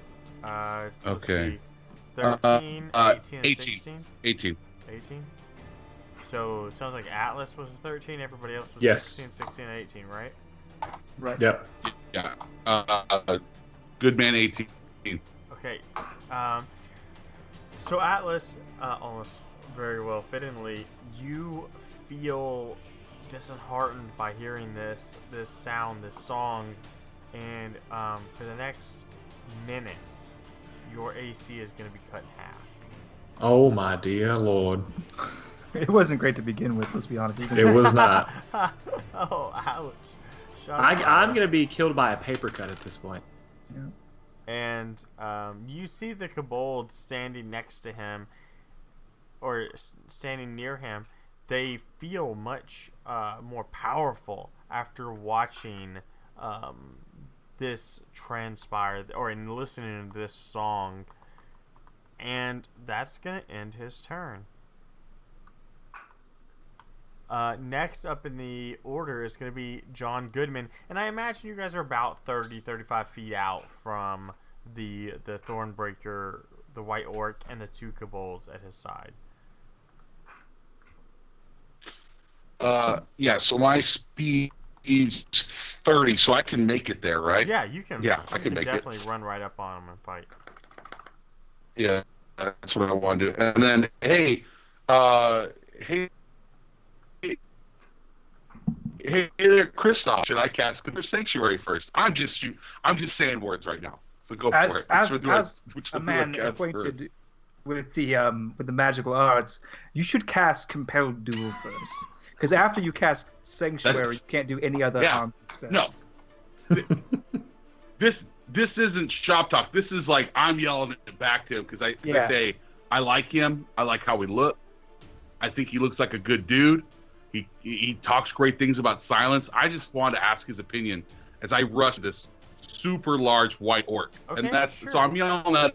Let's Okay. see. 13, 18, and 18. 16? 18. 18? So it sounds like Atlas was 13, everybody else was Yes. 16, 16, and 18, right? Right. Yep. Yeah. Goodman 18. Okay. So Atlas, almost very well fittingly, you feel disheartened by hearing this sound, this song, and for the next minutes, your AC is going to be cut in half. Oh my dear lord. It wasn't great to begin with, let's be honest. It was not. Oh, ouch. Shots I'm fired. gonna be killed by a paper cut at this point. Yeah. And you see the Kobold standing next to him, or standing near him. They feel much more powerful after watching this transpire, or in listening to this song. And that's going to end his turn. Next up in the order is going to be John Goodman. And I imagine you guys are about 35 feet out from the Thornbreaker, the White Orc, and the two Kobolds at his side. Yeah, so my speed is 30, so I can make it there, right? Yeah, you can. Yeah, I you can make it. definitely run right up on him and fight. Yeah, that's what I want to do. And then, hey there, Kristoff. Should I cast Good Sanctuary first? I'm just saying words right now. So go As for it. as, Which one do I- as which a one do I man cast acquainted with the magical arts, you should cast Compelled Duel first, Because after you cast Sanctuary, you can't do any other harm spells. No. This isn't shop talk. This is like I'm yelling it back to him because I say I like him. I like how he looks. I think he looks like a good dude. He talks great things about silence. I just wanted to ask his opinion as I rush this super large white orc, and so I'm yelling that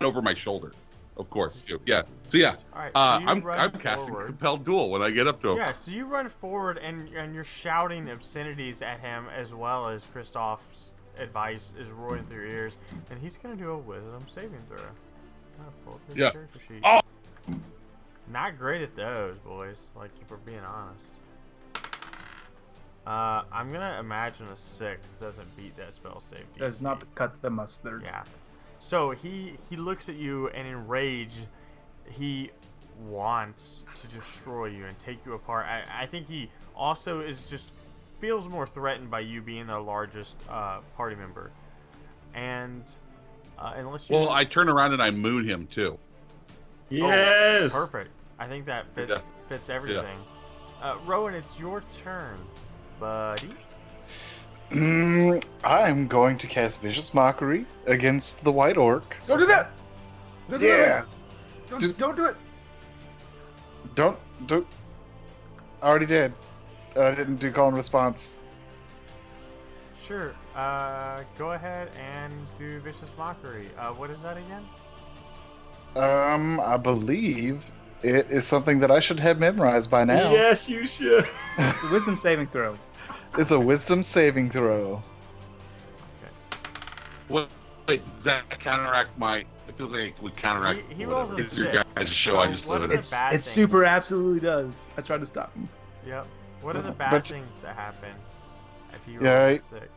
over my shoulder, of course. Too. Yeah. So yeah. All right, I'm casting Compelled Duel when I get up to him. Yeah. So you run forward and you're shouting obscenities at him as well as Kristoff's advice is roaring through your ears, and he's gonna do a Wisdom saving throw. Pull up his character sheet. Oh. Not great at those, boys. Like, if we're being honest. I'm gonna imagine a 6 doesn't beat that spell save DC. Does not cut the mustard. Yeah. So he looks at you, and in rage, he wants to destroy you and take you apart. I think he also feels more threatened by you being the largest party member. And unless you... Well, I turn around and I moon him too. Yes. Oh, perfect. I think that fits everything. Yeah. Rowan, it's your turn, buddy. I'm going to cast Vicious Mockery against the White Orc. Don't do that! Don't do it! Don't do it! Don't. I already did. I didn't do call and response. Sure. Go ahead and do Vicious Mockery. What is that again? I believe it is something that I should have memorized by now. Yes, you should. It's a Wisdom saving throw. It's a Wisdom saving throw. Okay. Wait, does that counteract my... It feels like it would counteract... He rolls a 6. Your guys' show, I just limited it. It super absolutely does. I tried to stop him. Yep. What are the bad things that happen if he rolls a 6?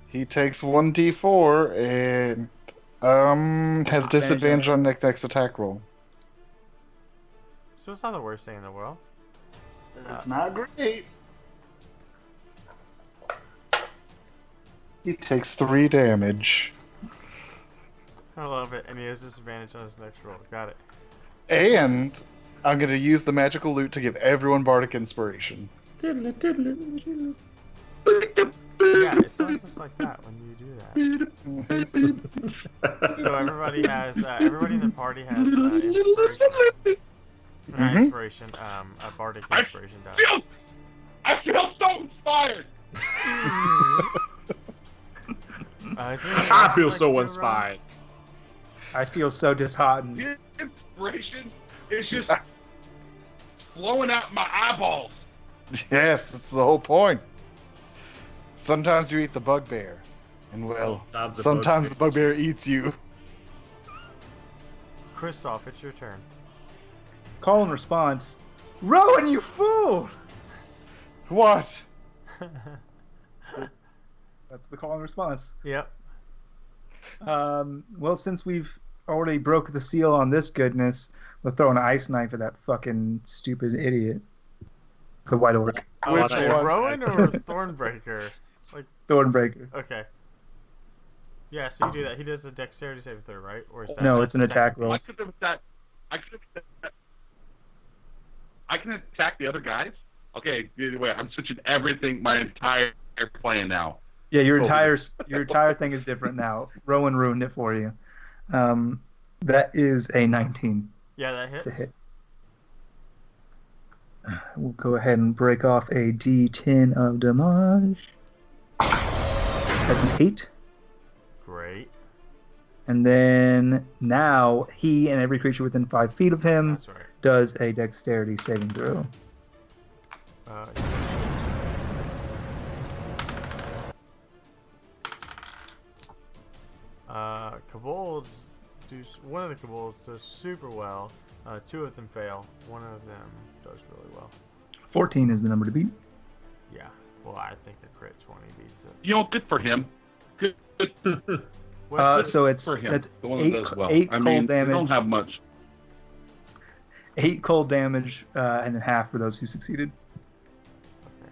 He takes 1d4 and has disadvantage on next attack roll. So it's not the worst thing in the world. It's not great. He takes 3 damage. I love it, and he has disadvantage on his next roll. Got it. And I'm going to use the magical loot to give everyone bardic inspiration. Yeah, it sounds just like that when you do that. So everybody in the party has inspiration. Not inspiration, a bardic inspiration die. I feel so inspired! I feel so inspired. I feel so disheartened. The inspiration is just flowing out my eyeballs. Yes, that's the whole point. Sometimes you eat the bugbear, and sometimes the bugbear eats you. Kristoff, it's your turn. Call and response. Rowan, you fool! What? That's the call and response. Yep. Well, since we've already broke the seal on this goodness, we'll throw an ice knife at that fucking stupid idiot. The White Orc. Which one? Rowan or Thornbreaker? Thornbreaker. Okay. Yeah, so you do that. He does a dexterity saving throw, right? Or is that no, it's an attack roll. I can attack the other guys? Okay, wait, I'm switching everything, my entire plan now. Yeah, your entire thing is different now. Rowan ruined it for you. That is a 19. Yeah, that hits. To hit. We'll go ahead and break off a D10 of damage. That's an 8. Great. And then now he and every creature within 5 feet of him does a dexterity saving throw. Kobolds one of the Kobolds does super well. 2 of them fail. One of them does really well. 14 is the number to beat. Yeah. Well, I think a crit 20 beats it. You know, good for him. Good. So it's for him. That's the one 8, that does well. 8 I cold mean, damage. They don't have much. 8 cold damage, and then half for those who succeeded. Okay.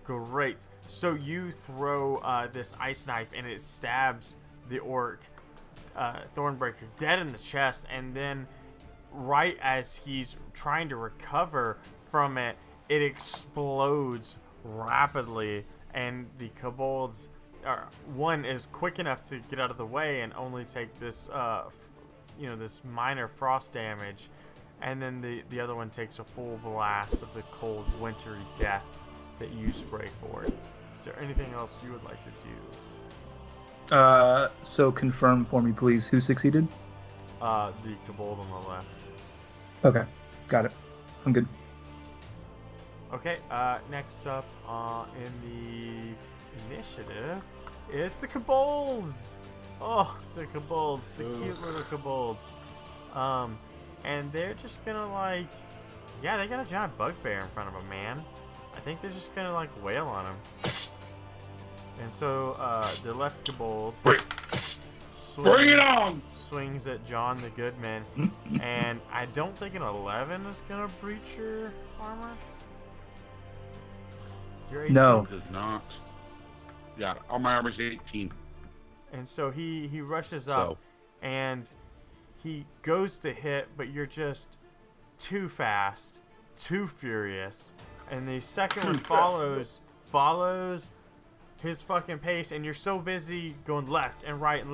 Great. So you throw this ice knife, and it stabs the orc, Thornbreaker, dead in the chest, and then right as he's trying to recover from it, it explodes rapidly, and the kobolds, one is quick enough to get out of the way and only take this, this minor frost damage, and then the other one takes a full blast of the cold, wintry death that you spray for it. Is there anything else you would like to do? So confirm for me, please. Who succeeded? The kobold on the left. Okay, got it. I'm good. Okay, next up in the initiative is the kobolds. Oh, the kobolds, the cute little kobolds. And they're just gonna they got a giant bugbear in front of them, man. I think they're just gonna wail on him. And so the left kobold Bring it on! Swings at John the Goodman, and I don't think an 11 is gonna breach your armor. Your AC No. Does not. Yeah, all my armor's 18. And so he rushes up, So. and he goes to hit, but you're just too fast, too furious. And the second one follows his fucking pace, and you're so busy going left and right on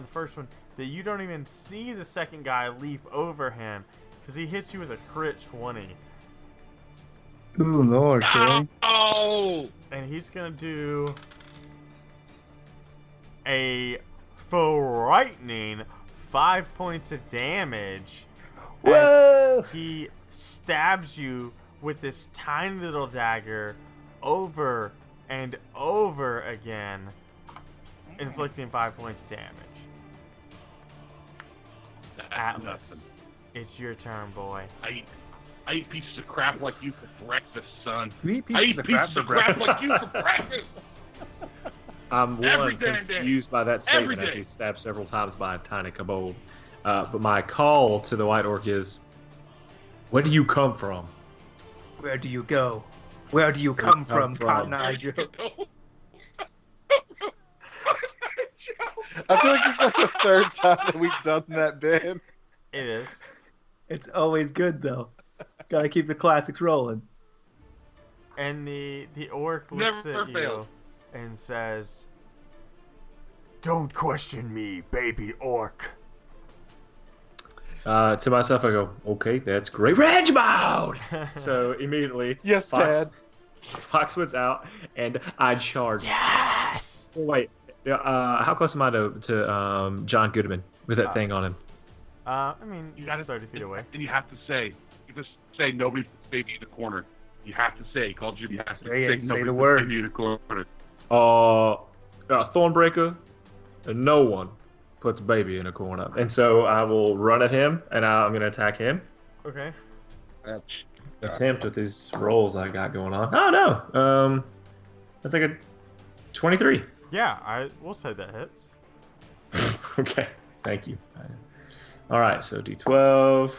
the first one that you don't even see the second guy leap over him because he hits you with a crit 20. Ooh, Lord, Cory. Oh! And he's gonna do a frightening 5 points of damage. Whoa! As he stabs you with this tiny little dagger over and over again, inflicting 5 points of damage. That's Atlas, nothing. it's your turn, boy. I eat pieces of crap like you for breakfast, son. You eat I pieces eat of crap pieces for of crap breakfast. like you for breakfast. I'm Every one damn day. confused by that Every statement as day. he's stabbed several times by a tiny kobold. But my call to the white orc is, where do you come from? Where do you go? Where do you come from, Cotton Eye Joe? I feel like this is like the third time that we've done that bit. It is. It's always good, though. Gotta keep the classics rolling. And the orc looks Never at you fails. and says, "Don't question me, baby orc." To myself, I go, okay, that's great. Rage mode! So immediately, Yes, Dad. Foxwood's out, and I charge. Yes! Oh, wait, how close am I to John Goodman with that thing on him? I mean, You gotta 30 feet away. And you have to say nobody puts baby in the corner. You have to say, call Jimmy. You have to Say it, say nobody the puts words. baby in the corner. Thornbreaker, and no one puts baby in a corner. And so I will run at him, and I'm going to attack him. Okay. Attempt with these rolls I got going on. Oh, no. That's like a 23. Yeah, I will say that hits. Okay, thank you. All right, so D12.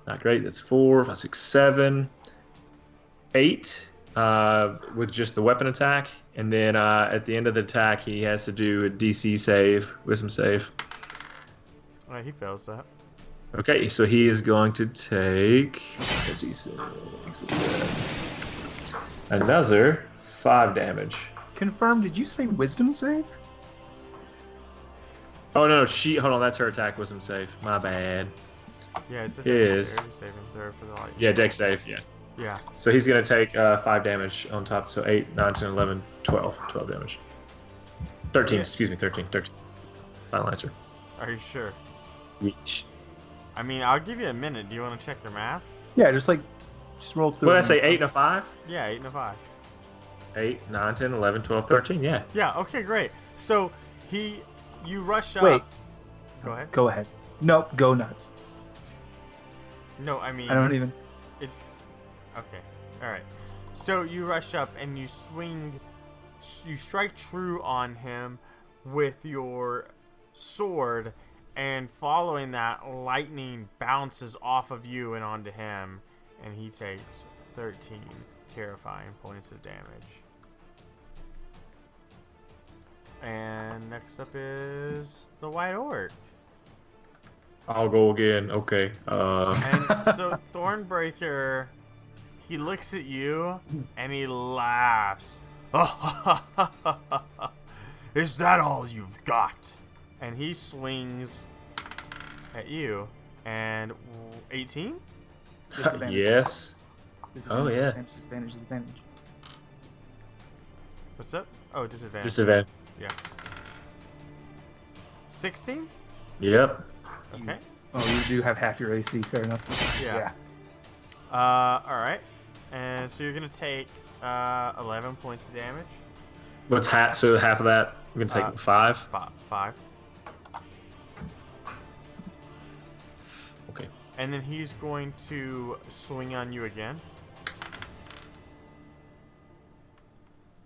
Not great. That's 4, 5, 6, 7, 8 with just the weapon attack. And then at the end of the attack, he has to do a DC save, wisdom save. All right, he fails that. Okay, so he is going to take a D6. Another 5 damage. Confirm, did you say wisdom save? Oh, no, hold on, that's her attack wisdom save. My bad. Yeah, it's a Is- dexterity saving throw for the light. Yeah, dex save, yeah. Yeah. So he's going to take 5 damage on top, so 8, 9, 10, 11, 12. 12 damage. 13, Yeah. excuse me, 13. Final answer. Are you sure? Reach. I mean, I'll give you a minute. Do you want to check your math? Yeah, just roll through. What did I say, 8 and a 5? Yeah, 8 and a 5. 8, 9, 10, 11, 12, 13, yeah. Yeah, okay, great. So, you rush up. Wait. Go ahead. Go ahead. Nope, go nuts. No, I mean. I don't even. Okay. Alright. So you rush up and you strike true on him with your sword, and following that, lightning bounces off of you and onto him, and he takes 13 terrifying points of damage. And next up is the White Orc. I'll go again, okay. And so Thornbreaker, He looks at you and he laughs. Is that all you've got? And he swings at you. And 18? Disadvantage. Yes. Disadvantage, Oh, yeah. Disadvantage. What's up? Oh, disadvantage. Disadvantage. Yeah. 16? Yep. Okay. Oh, you do have half your AC. Fair enough. Yeah. All right. And so you're gonna take 11 points of damage. What's half? So half of that, we're gonna take 5. 5. Okay. And then he's going to swing on you again.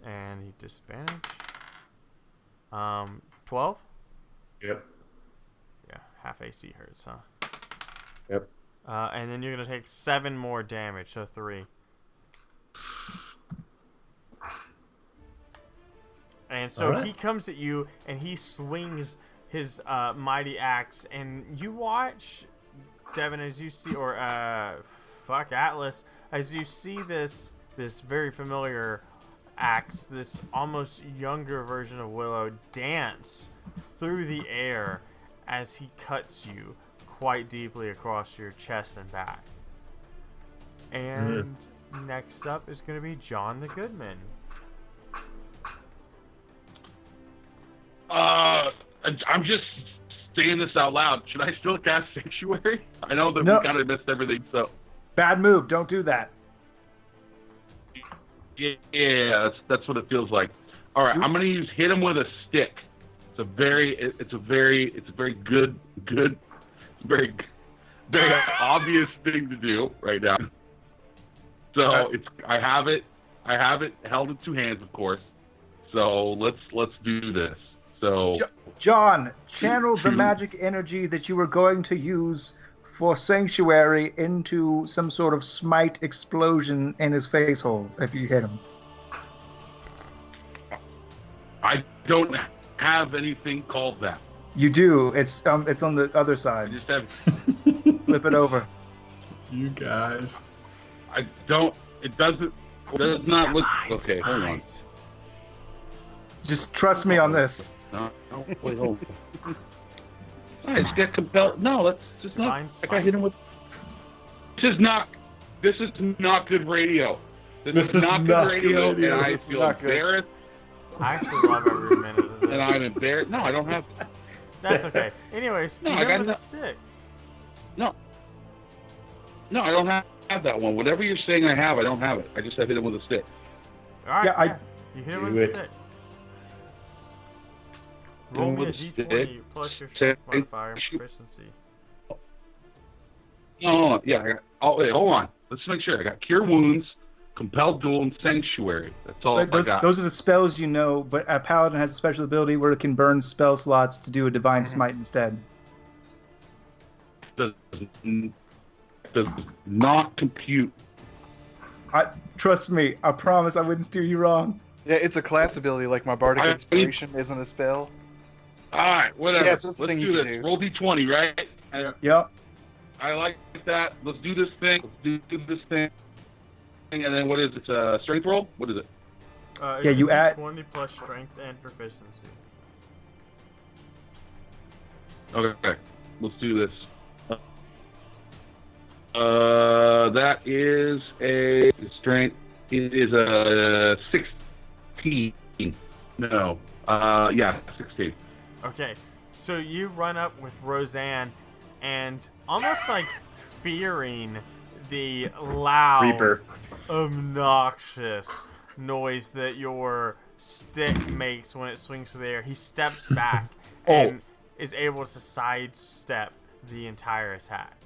And he disadvantage. 12? Yep. Yeah, half AC hurts, huh? Yep. And then you're gonna take 7 more damage, so 3. And so Alright. he comes at you and he swings his mighty axe, and you watch, Devin, as you see, or Atlas, as you see this very familiar axe, this almost younger version of Willow, dance through the air as he cuts you quite deeply across your chest and back. And next up is going to be John the Goodman. I'm just saying this out loud. Should I still cast Sanctuary? I know that No. we kind of missed everything, so... Bad move. Don't do that. Yeah, that's what it feels like. All right, I'm gonna use hit him with a stick. It's a very good, very obvious thing to do right now. So I have it held in 2 hands, of course. So let's do this. So John, channel the magic energy that you were going to use for Sanctuary into some sort of smite explosion in his face hole if you hit him. I don't have anything called that. You do. It's on the other I side. just have. Flip it over. You guys. I don't. It does not look. Okay, hold on. Just trust me on this. No, wait, hold on. I just get compelled. No, that's just not. Divine Like I hit him with. This is not good radio. This is not good radio, and I This is feel not good. embarrassed. I actually love every minute of this. And I'm embarrassed. No, I don't have. That's okay. Anyways, No, you I hit him got with a no- stick. No, I don't have that one. Whatever you're saying, I have. I don't have it. I just have hit him with a stick. All right, Yeah, you hit him Do with a it. stick. Hit Roll him me a with a d20 stick. plus your strength Say- modifier and proficiency. No, yeah. Wait, hold on. Let's make sure. I got Cure Wounds, Compelled Duel, and Sanctuary. That's all I got. Those are the spells you know, but a paladin has a special ability where it can burn spell slots to do a divine smite instead. Does not compute. Trust me, I promise I wouldn't steer you wrong. Yeah, it's a class ability, like my Bardic I- Inspiration isn't a spell. All right, whatever. Yeah, it's just a Let's thing do you this. can do. Roll d20, right? Yep. I like that. Let's do this thing. Let's do this thing. And then what is it? Strength roll? What is it? It's Yeah, you a add- d20 plus strength and proficiency. Okay, let's do this. That is a strength. It is a 16. No. Yeah, 16. Okay, so you run up with Roseanne, and almost like fearing the loud, Reaper. obnoxious noise that your stick makes when it swings through the air, he steps back and is able to sidestep the entire attack.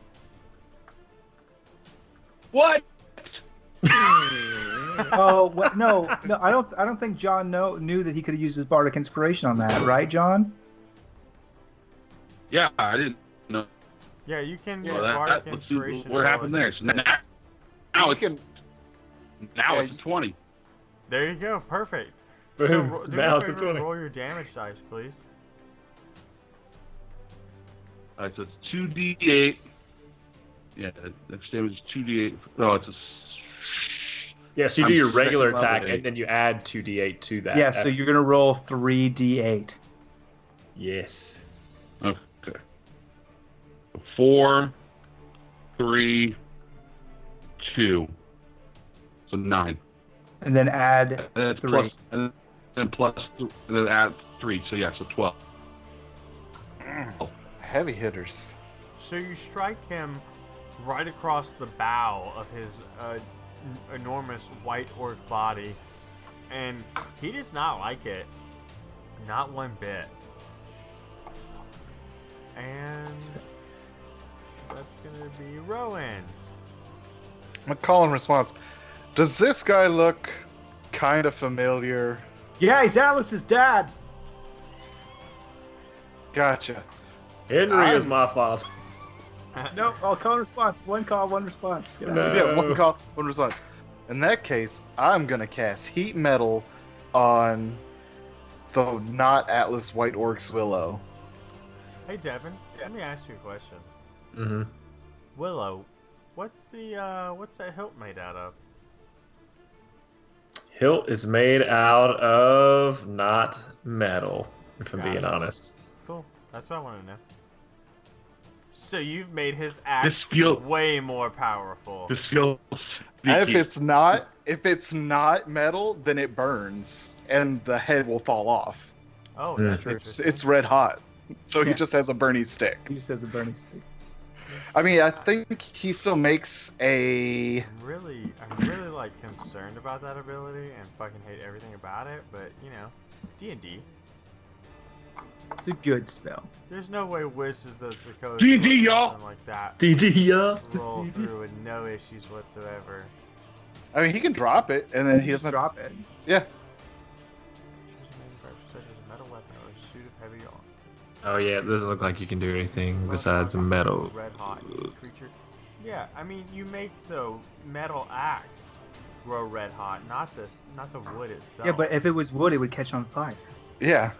What? Oh what, no! I don't think John knew that he could have used his bardic inspiration on that, right, John? Yeah, I didn't know. Yeah, you can Yeah, use that- Bardic let's do Inspiration. what to roll happened a there. So d6. now You it's can, now Yeah, it's a 20. There you go, perfect. Boom. So do me Now a it's a favor, 20. roll your damage dice, please. So it's 2d8. Yeah, next damage is 2d8. No, it's a Yeah, so you do your regular Love attack, it. and then you add 2d8 to that. Yeah, so you're gonna roll 3d8. Yes. Okay. 4, 3, 2. So 9. And then add And then 3. plus, and then add 3. So yeah, so 12. Heavy hitters. So you strike him right across the bow of his enormous white orc body, and he does not like it. Not one bit. And that's gonna be Rowan. I'm gonna call in response. Does this guy look kind of familiar? Yeah, he's Alice's dad. Gotcha. Henry is my father. No, I'll call in response. One call, one response. Get out of Yeah, here. one call, one response. In that case, I'm gonna cast Heat Metal on the not Atlas White Orc's Willow. Hey Devin, let me ask you a question. Mm-hmm. Willow, what's that hilt made out of? Hilt is made out of not metal, if I'm being honest. Cool. That's what I want to know. So you've made his axe skill- way more powerful. The skill. If it's not metal, then it burns and the head will fall off. Oh, Mm. that's interesting. It's red hot, so he Yeah. just has a burny stick. He just has a burning stick. I mean, I think he still makes a. I'm really like concerned about that ability and fucking hate everything about it. But you know, D&D. It's a good spell. There's no way Wizards of the Coast D&D, would let y'all. something like that DD, yeah. roll through with no issues whatsoever. I mean, he can drop it, and then he Just doesn't drop it. Yeah. Choose a manufacturer such as a metal weapon or a suit of heavy armor. Oh yeah, it doesn't look like you can do anything besides metal. Red hot creature. Yeah, I mean you make the metal axe grow red hot, not the wood itself. Yeah, but if it was wood, it would catch on fire. Yeah.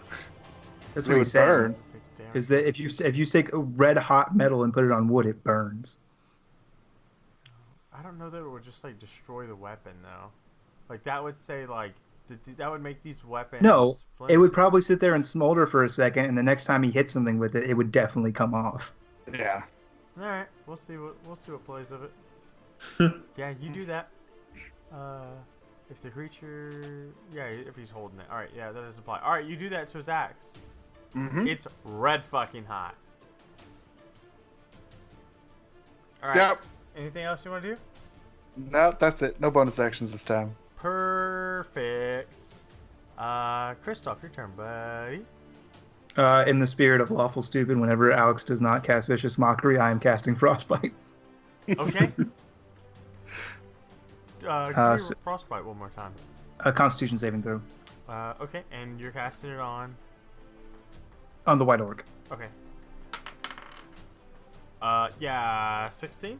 That's It what would he's saying. burn. Takes damage. Is that if you take a red hot metal and put it on wood, it burns. I don't know that it would just like destroy the weapon though. Like that would say like that would make these weapons. No, it would flimsy. probably sit there and smolder for a second, and the next time he hit something with it, it would definitely come off. Yeah. All right, we'll see what plays of it. Yeah, you do that. If the creature, yeah, if he's holding it. All right, yeah, that doesn't apply. All right, you do that to his axe. Mm-hmm. It's red fucking hot. All right. Yep. Anything else you want to do? No, that's it. No bonus actions this time. Perfect. Kristoff, your turn, buddy. In the spirit of Lawful Stupid, whenever Alex does not cast Vicious Mockery, I am casting Frostbite. Okay. Give me so- frostbite one more time. Constitution saving throw Okay, and you're casting it on. on the White Orc. Okay. Yeah, 16.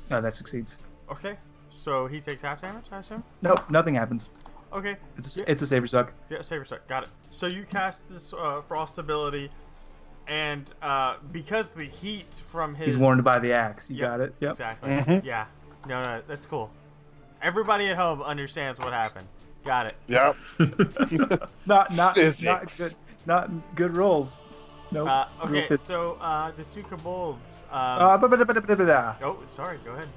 That succeeds. Okay, so he takes half damage, I assume. Nope, nothing happens. Okay. It's a saver suck. Yeah, saver suck. Got it. So you cast this frost ability, and because the heat from his He's warned by the axe. You Yep, got it. Yep. Exactly. Mhm. Yeah. No, that's cool. Everybody at home understands what happened. Got it. Yep. Not Physics. good. Not good rolls. Nope. Real Okay, phys- so the two kobolds. ba-ba-da-ba-da-ba-da. Oh, sorry. Go ahead.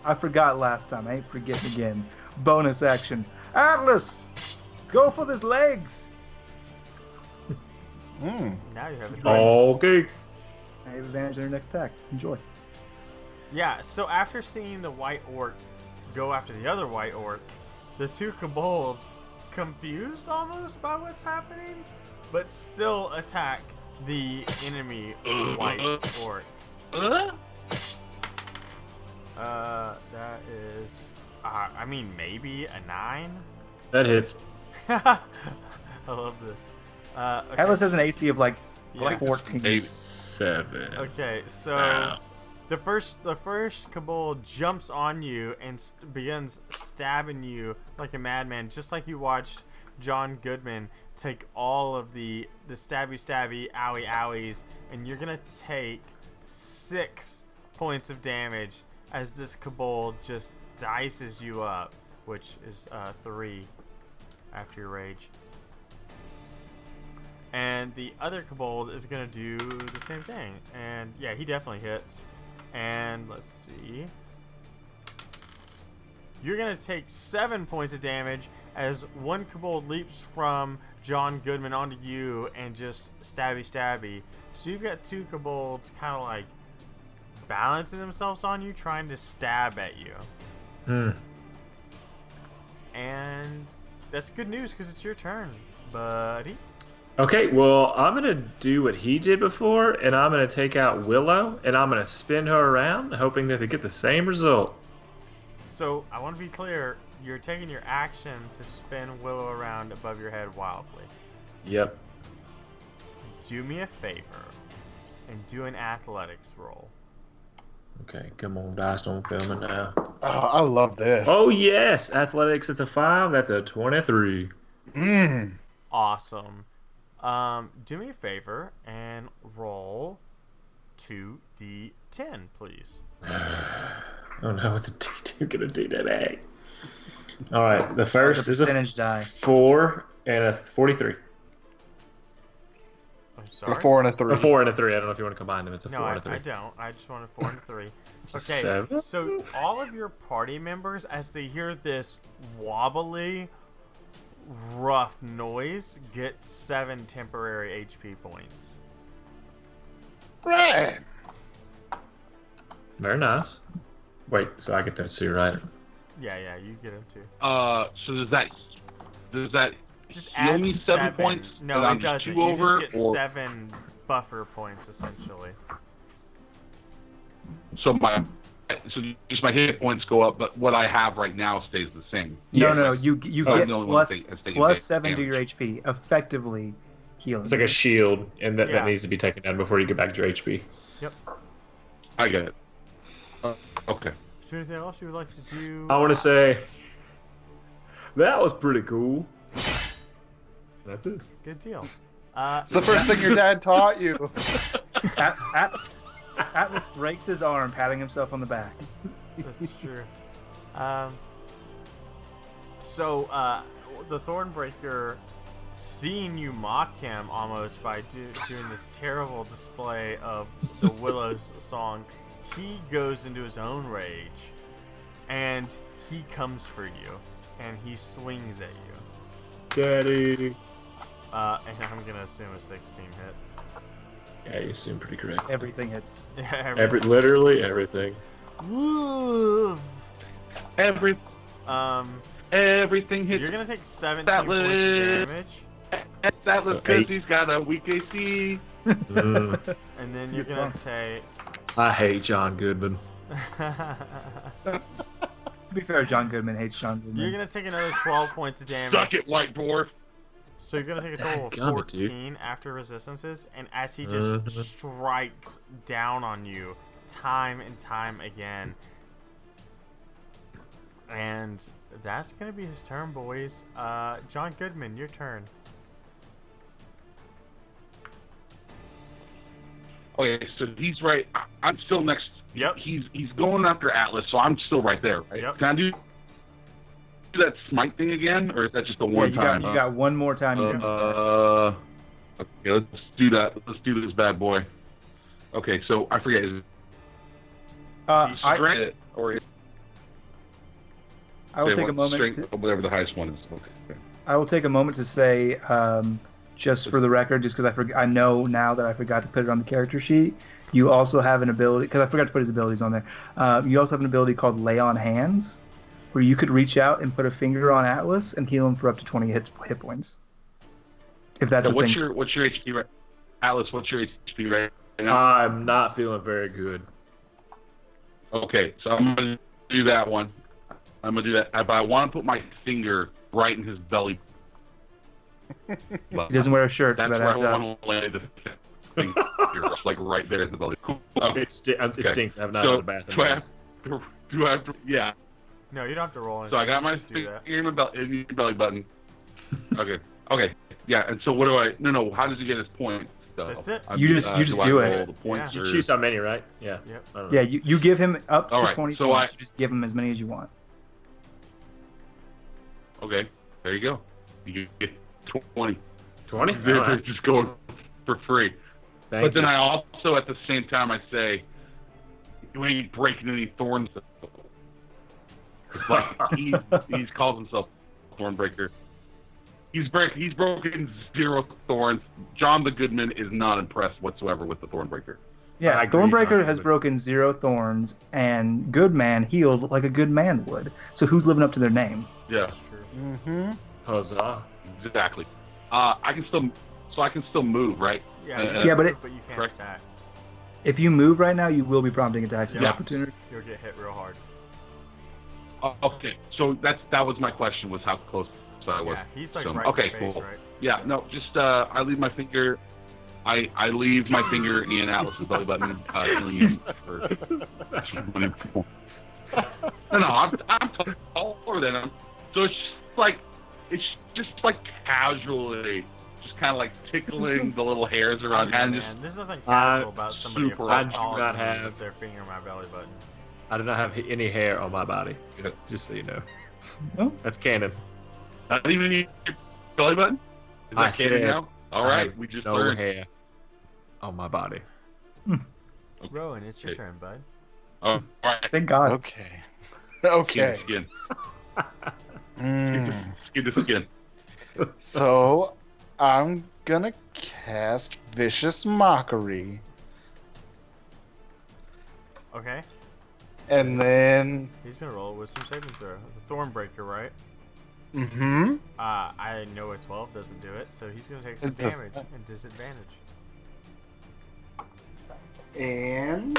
I forgot last time. I ain't forget again. Bonus action. Atlas, go for his legs. Mm. Now you have it. Okay. I have advantage on your next attack. Enjoy. Yeah. So after seeing the white orc go after the other white orc, the two kobolds, confused almost by what's happening, but still attack the enemy white orc. That is, I mean, maybe a 9. That hits. I love this. Okay. Atlas has an AC of like Yeah. 14. 7. Okay, so Wow. the first kobold jumps on you and begins stabbing you like a madman, just like you watched John Goodman take all of the stabby, owie, and you're gonna take 6 points of damage as this kobold just dices you up. which is 3 after your rage. And the other Kobold is going to do the same thing. And yeah, he definitely hits. And let's see. You're going to take 7 points of damage as one Kobold leaps from John Goodman onto you and just stabby. So you've got 2 Kobolds kind of like balancing themselves on you, trying to stab at you. And that's good news because it's your turn, buddy. Okay, well, I'm going to do what he did before, and I'm going to take out Willow, and I'm going to spin her around, hoping that they get the same result. So, I want to be clear, you're taking your action to spin Willow around above your head wildly. Yep. Do me a favor and do an athletics roll. Okay, come on, dice, don't fail me now. Oh, I love this. Oh, yes! Athletics, it's a 5, that's a 23. Awesome. Do me a favor and roll 2d10, please. Oh no, it's a D2 gonna do that. Alright, the first is a percentage die. 4 and a 43. I'm sorry. A 4 and a 3. A 4 and a 3. I don't know if you want to combine them. It's a 4 No, and a 3. I don't. I just want a 4 and a 3. It's a Okay, 7. so all of your party members, as they hear this wobbly, rough noise, get 7 temporary HP points. Right. Very nice. Wait, so I get those 2, right? Yeah, you get them too. So does that Just heal add me 7 points? No, and it doesn't. 2 You over, just get or 7 buffer points essentially. so just my hit points go up, but what I have right now stays the same. No, Yes. you Oh, get no, plus, that's taking plus 7 to damage. your HP, effectively healing. It's like a shield, and that Yeah. needs to be taken down before you get back to your HP. I get it. Okay. Is there anything else you would like to do? I want to say that was pretty cool. That's it. Good deal. It's the first thing your dad taught you. Atlas breaks his arm, patting himself on the back. That's true. So the Thornbreaker, seeing you mock him almost by doing this terrible display of the Willow's song, he goes into his own rage, and he comes for you, and he swings at you. Daddy. And I'm gonna assume a 16 hits. Yeah, you seem pretty correct. Everything hits. Literally everything. Woof. Everything hits. You're gonna take 17 That points of was- damage, That was So because 8. he's got a weak AC. Mm, and then It's a you're good gonna song. say. I hate John Goodman. To be fair, John Goodman hates John Goodman. You're gonna take another 12 points of damage. Suck it, white dwarf. So you're gonna take a total of Dadgummit, dude. 14 after resistances, and as he just strikes down on you time and time again. And that's gonna be his turn, boys. John Goodman, your turn. Okay, so he's right. I'm still next. Yep. He's going after Atlas, so I'm still right there. Right? Yep. Can I do that smite thing again, or is that just the one you time? got, you got one more time. You can do that. Okay, let's do that. Let's do this bad boy. Okay, so I forget. Is it strength or is I will it take what, a moment. strength, whatever the highest one is. Okay. I will take a moment to say, just for the record, just because I know now that I forgot to put it on the character sheet. You also have an ability, because I forgot to put his abilities on there. You also have an ability called Lay on Hands, where you could reach out and put a finger on Atlas and heal him for up to 20 hit points. If that's So a what's thing. your HP right? Atlas, what's your HP right now? I'm not feeling very good. Okay, so I'm gonna do that one. I'm gonna do that, but I want to put my finger right in his belly. He doesn't wear a shirt, so That's that where adds I up. want to lay the finger, like right there in the belly. Okay. It stinks. I've not So, had a bath in do I days. have to? Yeah. No, you don't have to roll anything. So I got my Just do finger that. in your belly button. Okay. Okay. Yeah. And so what do I? No. How does he get his points? Though? That's it. You just do I it. roll the points, You or- choose how many, right? Yeah. Yep. I don't know. Yeah, you give him up to All right, 20 so points. You just give him as many as you want. Okay, there you go. You get 20. 20? They're Alright. just going for free. Thank But then you. I also, at the same time, I say, you ain't breaking any thorns. It's like he's calls himself Thornbreaker. He's broken 0 thorns. John the Goodman is not impressed whatsoever with the Thornbreaker. Yeah, I agree, Thornbreaker John, has but- broken 0 thorns, and Goodman healed like a good man would. So who's living up to their name? Yeah, That's true. Mm-hmm. Huzzah. exactly. I can still move, right? Yeah, Yeah, but but you can't correct. attack. If you move right now, you will be prompting attacks of Yeah. opportunity. You'll get hit real hard. Okay, so that was my question, was how close I was. Yeah, he's like So, right okay, in your face, cool. right? Yeah, no, just I leave my finger. I leave my finger in Atlas's belly button, healing him for 20 people. No, I'm taller than him, so it's just like casually, just kind of like tickling the little hairs around, and just Man, there's nothing casual about somebody super- a I foot do taller not than me have- with their finger in my belly button. I do not have any hair on my body. Yeah. Just so you know. No? That's canon. not even your belly button. Is I that canon said now? All I right, have we just no learned. hair on my body. Rowan, it's your Okay. turn, bud. Oh, all right. Thank God. Okay. Okay. Skin Mm. to skin. So, I'm gonna cast Vicious Mockery. Okay. And then. He's gonna roll with some saving throw. The Thornbreaker, right? Mm-hmm. I know a 12 doesn't do it, so he's gonna take some It does damage not. and disadvantage. And.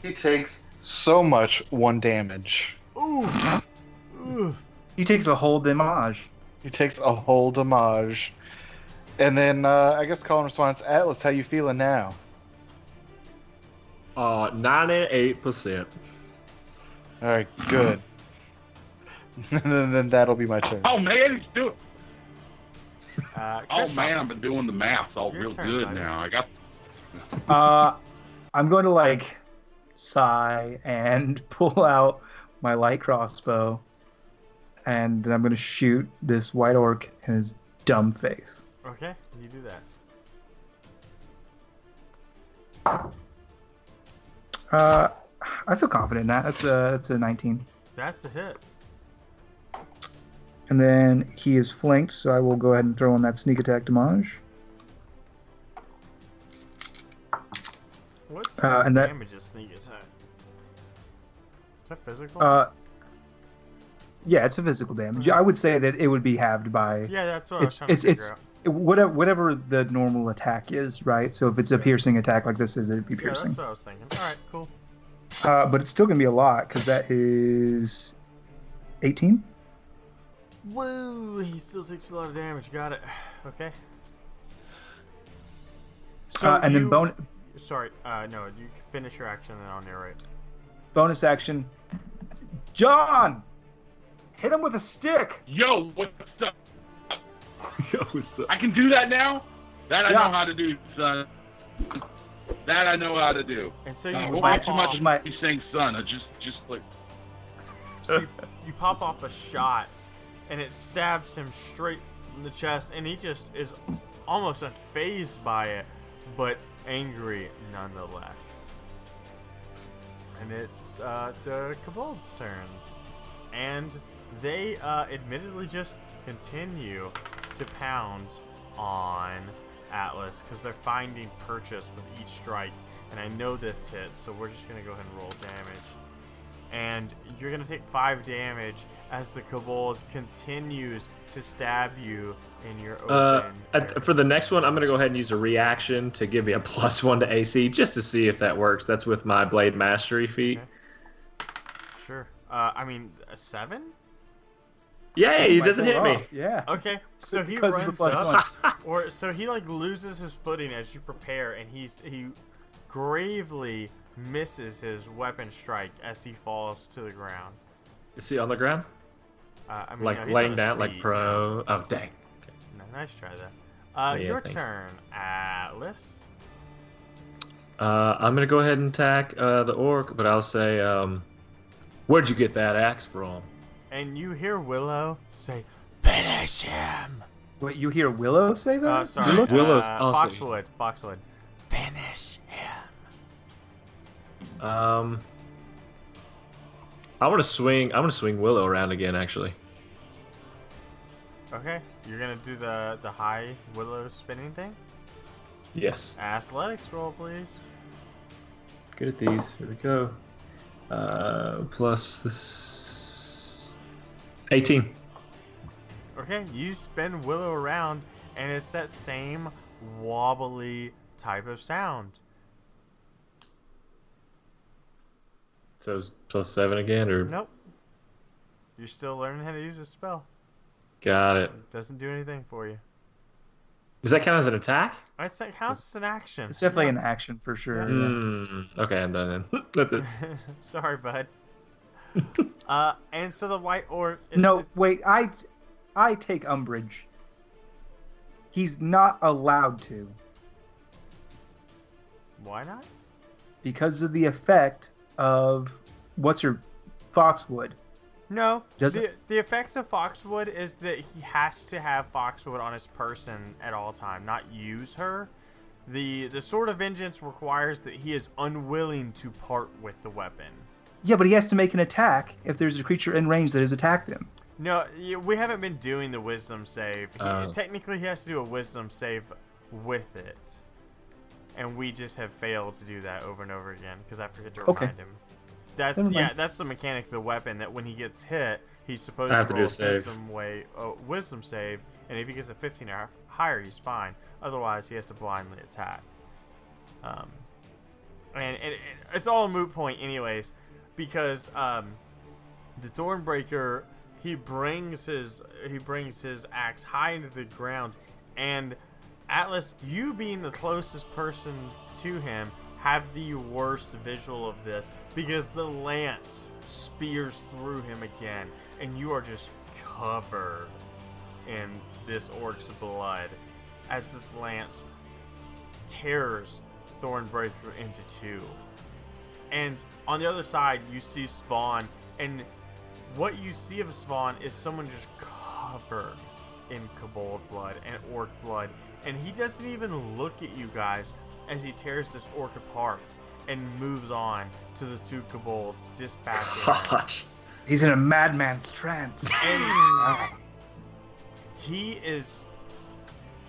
He takes so much 1 damage. Ooh. Ooh. He takes a whole damage. He takes a whole damage. And then, I guess call and response, Atlas, how you feeling now? 98%. Alright, good. And then that'll be my turn. Oh man, he's doing. Oh Kristoff, man, I've been doing the math all Your real turn, good buddy. now. I got. I'm going to like sigh and pull out my light crossbow, and then I'm going to shoot this white orc in his dumb face. Okay, you do that. I feel confident in that. That's a 19. That's a hit. And then he is flanked, so I will go ahead and throw in that sneak attack damage. What and that- damage is sneak attack? Is that physical? Yeah, it's a physical damage. I would say that it would be halved by yeah, that's what I was it's trying to it's figure it's out. whatever the normal attack is, right? So if it's a piercing attack like this is, it'd be Yeah, piercing. that's what I was thinking. Alright, cool. But it's still gonna be a lot because that is 18. Woo! He still takes a lot of damage. Got it. Okay. So And then Sorry, no, you finish your action and then I'll narrate. bonus action. John, hit him with a stick. Yo, what's up? What's up? I can do that now. That I Yeah. know how to do, son. That I know how to do. And so you Don't pop make too much off, of my saying son. I just like. so you pop off a shot, and it stabs him straight in the chest, and he just is almost unfazed by it, but angry nonetheless. And it's the Kobold's turn, and they admittedly just continue to pound on Atlas because they're finding purchase with each strike, and I know this hits, so we're just gonna go ahead and roll damage. And you're gonna take 5 damage as the Kobold continues to stab you in your open. area. For the next one, I'm going to go ahead and use a reaction to give me a +1 to AC just to see if that works. That's with my Blade Mastery feat. Okay. Sure. I mean, a 7? Yay, he Might doesn't go hit me. off. Yeah. Okay, so he Because of the runs plus up, or so he like loses his footing as you prepare, and he gravely misses his weapon strike as he falls to the ground. Is he on the ground? I mean, Like no, he's laying on his down, like feet. pro? Oh, dang. No, nice try there. Yeah, Your thanks. turn, Atlas. I'm going to go ahead and attack the orc, but I'll say, where'd you get that axe from? And you hear Willow say, "Finish him." Wait, you hear Willow say that? Sorry, Willow's Foxwood. Finish him. I'm gonna swing Willow around again. Actually. Okay, you're gonna do the high Willow spinning thing. Yes. Athletics roll, please. Good at these. Here we go. Plus this 18. Okay, you spin Willow around, and it's that same wobbly type of sound. So it's plus 7 again, or Nope. You're still learning how to use this spell. got it. It doesn't do anything for you. Does that count as an attack? It counts as an action. It's definitely an action for sure. Okay, I'm done then. That's it. Sorry, bud. And so the white orc. Wait. I take umbrage. He's not allowed to Why not? because of the effect of what's her Foxwood. No. Does the effects of Foxwood is that he has to have Foxwood on his person at all time, not use her. The Sword of Vengeance requires that he is unwilling to part with the weapon. Yeah, but he has to make an attack if there's a creature in range that has attacked him. No, we haven't been doing the wisdom save. Technically, he has to do a wisdom save with it. And we just have failed to do that over and over again because I forget to remind him. That's the mechanic of the weapon, that when he gets hit, he's supposed to roll a wisdom save, and if he gets a 15 or higher, he's fine. Otherwise, he has to blindly attack. And it's all a moot point anyways, because the Thornbreaker, he brings his axe high into the ground, and Atlas, you being the closest person to him, have the worst visual of this because the lance spears through him again, and you are just covered in this orc's blood as this lance tears Thornbreaker into two. And on the other side, you see Svan, and what you see of Svan is someone just covered in Kobold blood and orc blood, and he doesn't even look at you guys as he tears this orc apart and moves on to the two Kobolds dispatching. Gosh. He's in a madman's trance. And he is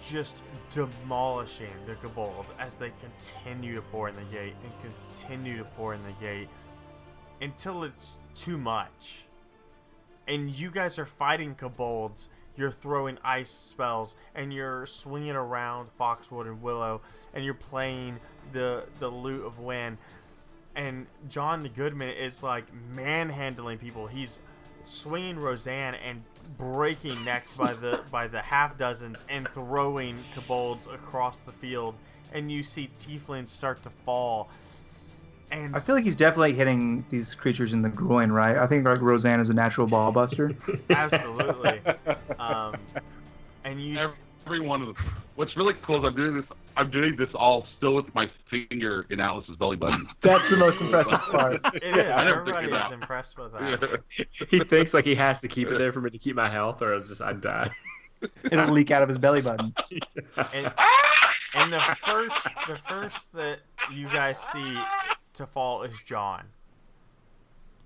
just demolishing the Kobolds as they continue to pour in the gate and continue to pour in the gate until it's too much. And you guys are fighting Kobolds. You're throwing ice spells, and you're swinging around Foxwood and Willow, and you're playing the Lute of Wen. And John the Goodman is like manhandling people. He's swinging Roseanne and breaking necks by the half dozens and throwing Kobolds across the field. And you see Teiflings start to fall. And I feel like he's definitely hitting these creatures in the groin, right? I think like Roseanne is a natural ball buster. Absolutely. And you every one of them. What's really cool is I'm doing this all still with my finger in Atlas's belly button. That's the most impressive part. It is. Everybody is impressed with that. He thinks like he has to keep it there for me to keep my health, or I'd die. It'll leak out of his belly button. And the first that you guys see to fall is John.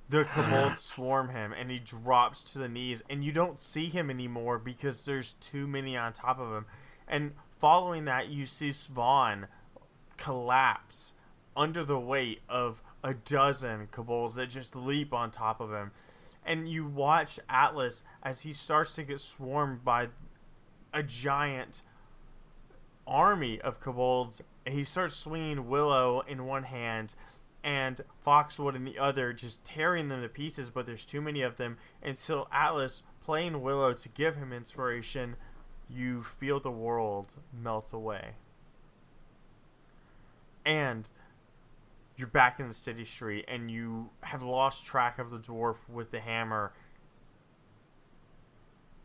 The Kobolds swarm him, and he drops to the knees, and you don't see him anymore because there's too many on top of him. And following that, you see Svan collapse under the weight of a dozen Kobolds that just leap on top of him. And you watch Atlas as he starts to get swarmed by a giant army of Kobolds. And he starts swinging Willow in one hand and Foxwood in the other, just tearing them to pieces, but there's too many of them. And so Atlas, playing Willow to give him inspiration, you feel the world melt away. And you're back in the city street, and you have lost track of the dwarf with the hammer.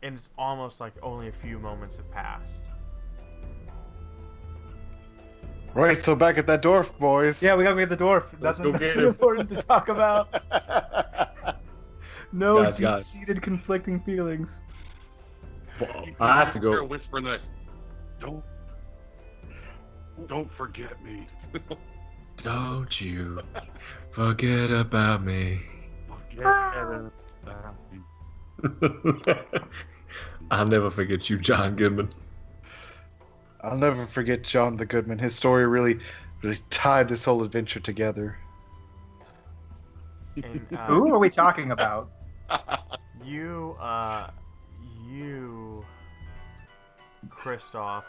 And it's almost like only a few moments have passed. Right, so back at that dwarf, boys. Yeah, we gotta get the dwarf. Let's Nothing go get him. important to talk about. No Guys. deep-seated conflicting feelings. I have to You're go. whispering that. Don't forget me. Don't you forget about me. I'll never forget you, John Goodman. I'll never forget John the Goodman. His story really tied this whole adventure together. And, Who are we talking about? you, Kristoff,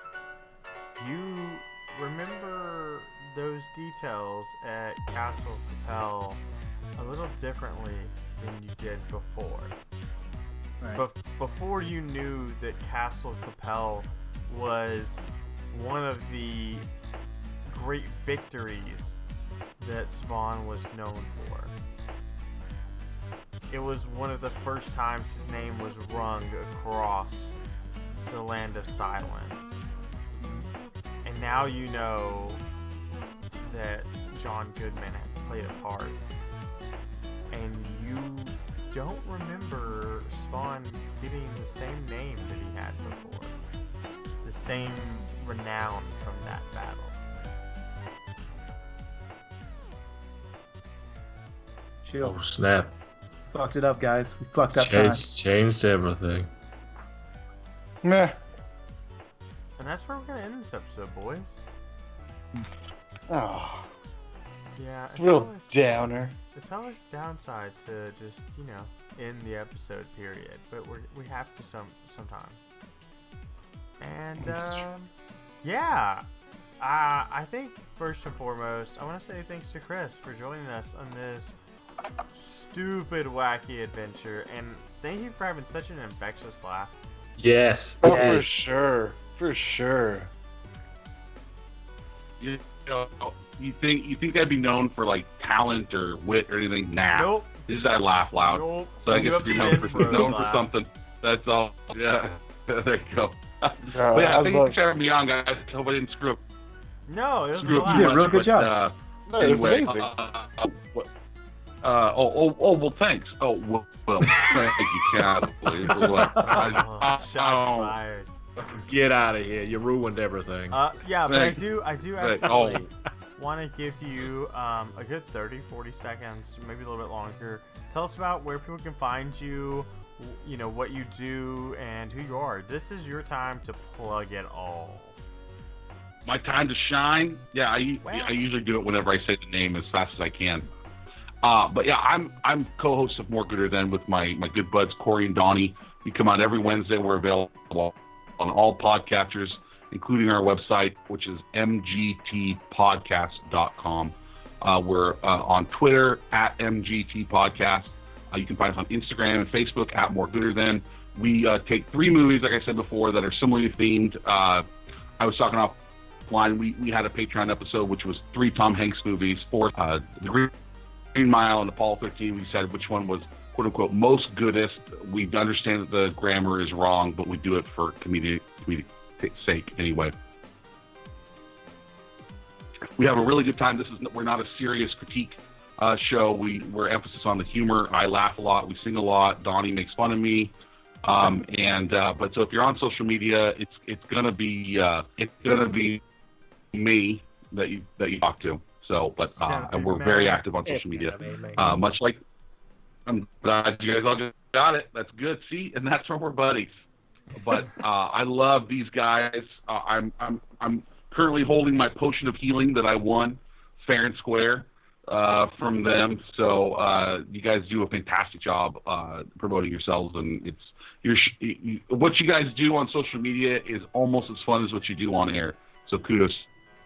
you remember those details at Castle Capel a little differently than you did before. Right. Before you knew that Castle Capel was one of the great victories that Spawn was known for. It was one of the first times his name was rung across the land of silence. And now you know that John Goodman had played a part. And you don't remember Spawn getting the same name that he had before. The same renown from that battle. Chill. Oh snap! Fucked it up, guys. We fucked up time. Changed everything. Meh. And that's where we're gonna end this episode, boys. Oh, Yeah, it's real always, downer. it's always a downside to just, end the episode period, but we have to sometime. And That's true. yeah, I think first and foremost, I want to say thanks to Chris for joining us on this stupid, wacky adventure, and thank you for having such an infectious laugh. Yes. Oh, yes. for sure. For sure. You think I'd be known for like talent or wit or anything? Nah. Nope. This is I laugh loud. Nope. So I You guess have to be the known for, intro known for laugh. something. That's all. Yeah. There you go. No, But yeah, I thanks love. for having me on, guys. Hope I didn't screw up. No, it was a Screw up laugh. You did a real much, good but, job. No, it was anyway, amazing. well, thanks. Oh, well, thank you, Cat. Oh, shots fired. Get out of here! You ruined everything. Yeah, but Thanks. I do Thanks. absolutely want to give you a good 30, 40 seconds, maybe a little bit longer. Tell us about where people can find you, what you do, and who you are. This is your time to plug it all. My time to shine. Yeah, I usually do it whenever I say the name as fast as I can. But yeah, I'm co-host of More Gooder Than with my good buds Cory and Donnie. We come out every Wednesday. We're available on all podcatchers, including our website, which is mgtpodcast.com. We're on Twitter at mgtpodcast. You can find us on Instagram and Facebook at More Gooder Than. We take 3 movies, like I said before, that are similarly themed. I was talking offline. We had a Patreon episode, which was 3 Tom Hanks movies. For the Green Mile and Apollo 13, we decided which one was quote-unquote most goodest. We understand that the grammar is wrong, but we do it for comedic sake anyway. We have a really good time. We're not a serious critique show. We're emphasis on the humor. I laugh a lot. We sing a lot. Donnie makes fun of me. But so if you're on social media, it's gonna be me that you talk to. So, but and we're very active on social media. Much like I'm glad you guys all got it. That's good. See, and that's where we're buddies. But I love these guys. I'm currently holding my potion of healing that I won fair and square from them. So you guys do a fantastic job promoting yourselves, and what you guys do on social media is almost as fun as what you do on air. So kudos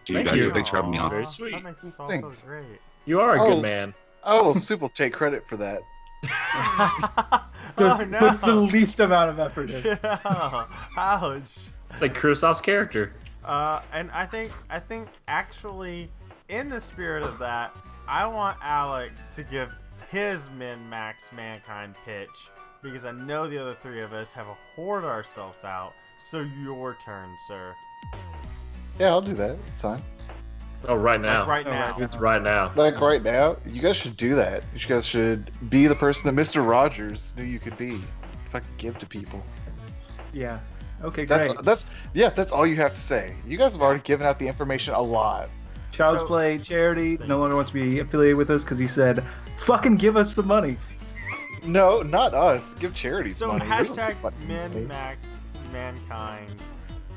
to you Thank guys. you. Thanks for having me on. Very sweet. That makes us all Thanks. feel great. You are a Oh. good man. I will super take credit for that. Just Oh, no. puts the least amount of effort in. Yeah. Ouch. It's like Kristoff's character. And I think actually, in the spirit of that, I want Alex to give his min-max mankind pitch, because I know the other 3 of us have hoarded ourselves out. So your turn, sir. Yeah, I'll do that. It's fine. Oh, right now. Like right now. It's right now. Like right now, you guys should do that. You guys should be the person that Mr. Rogers knew you could be. Fucking give to people. Yeah. Okay, great. That's all you have to say. You guys have already given out the information a lot. Child's Play charity no longer wants to be affiliated with us because he said, "Fucking give us the money." No, not us. Give charities So money. hashtag MinMax Mankind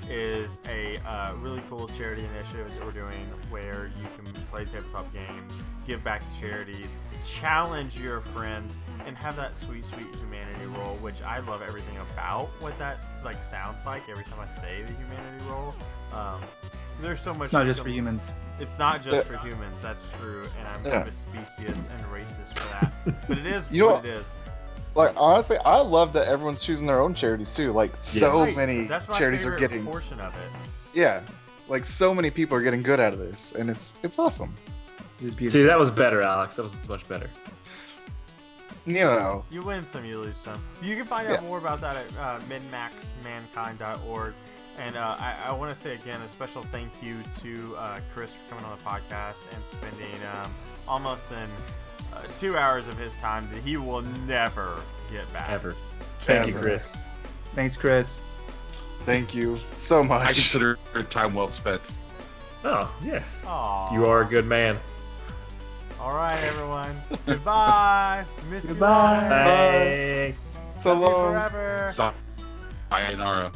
is a really cool charity initiative that we're doing where you can play tabletop games, give back to charities, challenge your friends, and have that sweet humanity roll, which I love everything about what that like sounds like every time I say the humanity roll. There's so much. It's not just for humans. It's not just for humans. That's true, and I'm kind of speciest and racist for that. But it is You know what it is. Like honestly, I love that everyone's choosing their own charities too. Like so many That's my charities are favorite getting. portion of it. Yeah, like so many people are getting good out of this, and it's awesome. See, that was better, Alex. That was much better. You know. You win some, you lose some. You can find out more about that at minmaxmankind.org. And I want to say again a special thank you to Chris for coming on the podcast and spending almost 2 hours of his time that he will never get back. Ever. Thank you, Chris. Thanks, Chris. Thank you so much. I consider it time well spent. Oh, yes. Aww. You are a good man. All right, everyone. Goodbye. Miss Goodbye. you. Bye. So Love you long. forever. Sayonara.